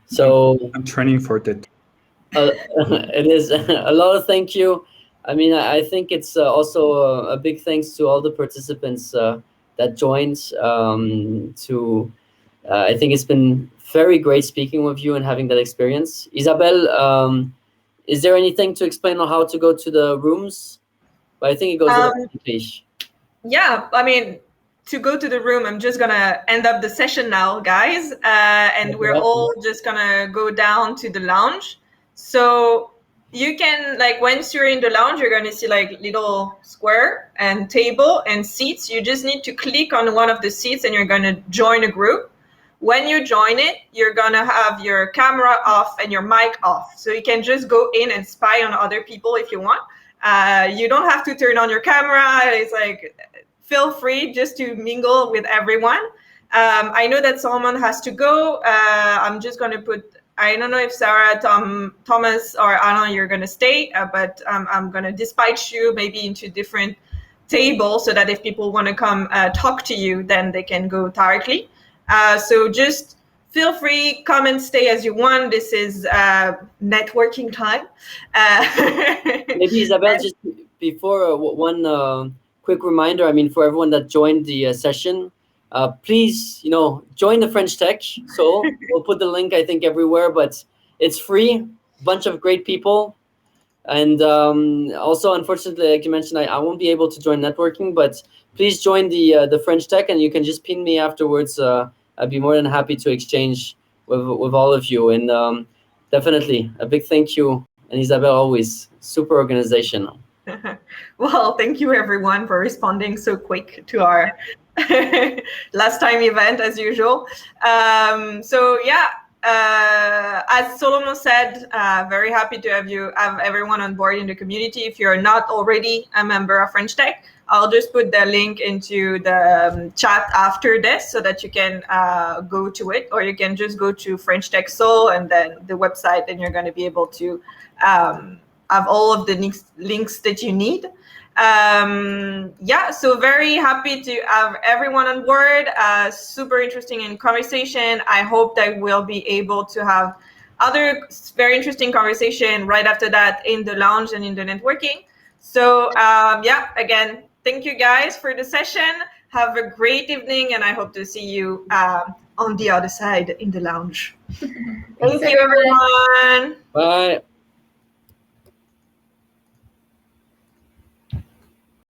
So I'm training for that. it is a lot of thank you. I mean, I think it's also a big thanks to all the participants that joined. I think it's been very great speaking with you and having that experience. Isabelle, is there anything to explain on how to go to the rooms? But I think it goes on the page. Yeah, I mean, to go to the room, I'm just gonna end up the session now, guys, and we're all just gonna go down to the lounge. So you can, like, once you're in the lounge, you're gonna see like little square and table and seats. You just need to click on one of the seats and you're gonna join a group. When you join it, you're gonna have your camera off and your mic off, so you can just go in and spy on other people if you want. You don't have to turn on your camera. It's like, feel free just to mingle with everyone. I know that someone has to go. I'm just going to put, I don't know if Sarah, Thomas, or Alain, you're going to stay, but I'm going to dispatch you maybe into different tables so that if people want to come talk to you, then they can go directly. So just feel free, come and stay as you want. This is networking time. Maybe Isabelle, just before one quick reminder, I mean, for everyone that joined the session, please, join the French Tech. So we'll put the link, I think, everywhere, but it's free, bunch of great people. And also, unfortunately, like you mentioned, I won't be able to join networking, but please join the French Tech, and you can just ping me afterwards. I'd be more than happy to exchange with all of you. And definitely a big thank you. And Isabelle, always super organizational. Well, thank you everyone for responding so quick to our last time event as usual. So yeah, as Solomon said, very happy to have everyone on board in the community. If you're not already a member of French Tech, I'll just put the link into the chat after this so that you can go to it, or you can just go to French Tech Seoul and then the website, and you're going to be able to have all of the links that you need. Yeah, so very happy to have everyone on board. Super interesting in conversation. I hope that we'll be able to have other very interesting conversation right after that in the lounge and in the networking. So yeah, again, thank you guys for the session. Have a great evening, and I hope to see you on the other side in the lounge. Thank you, everyone. Bye.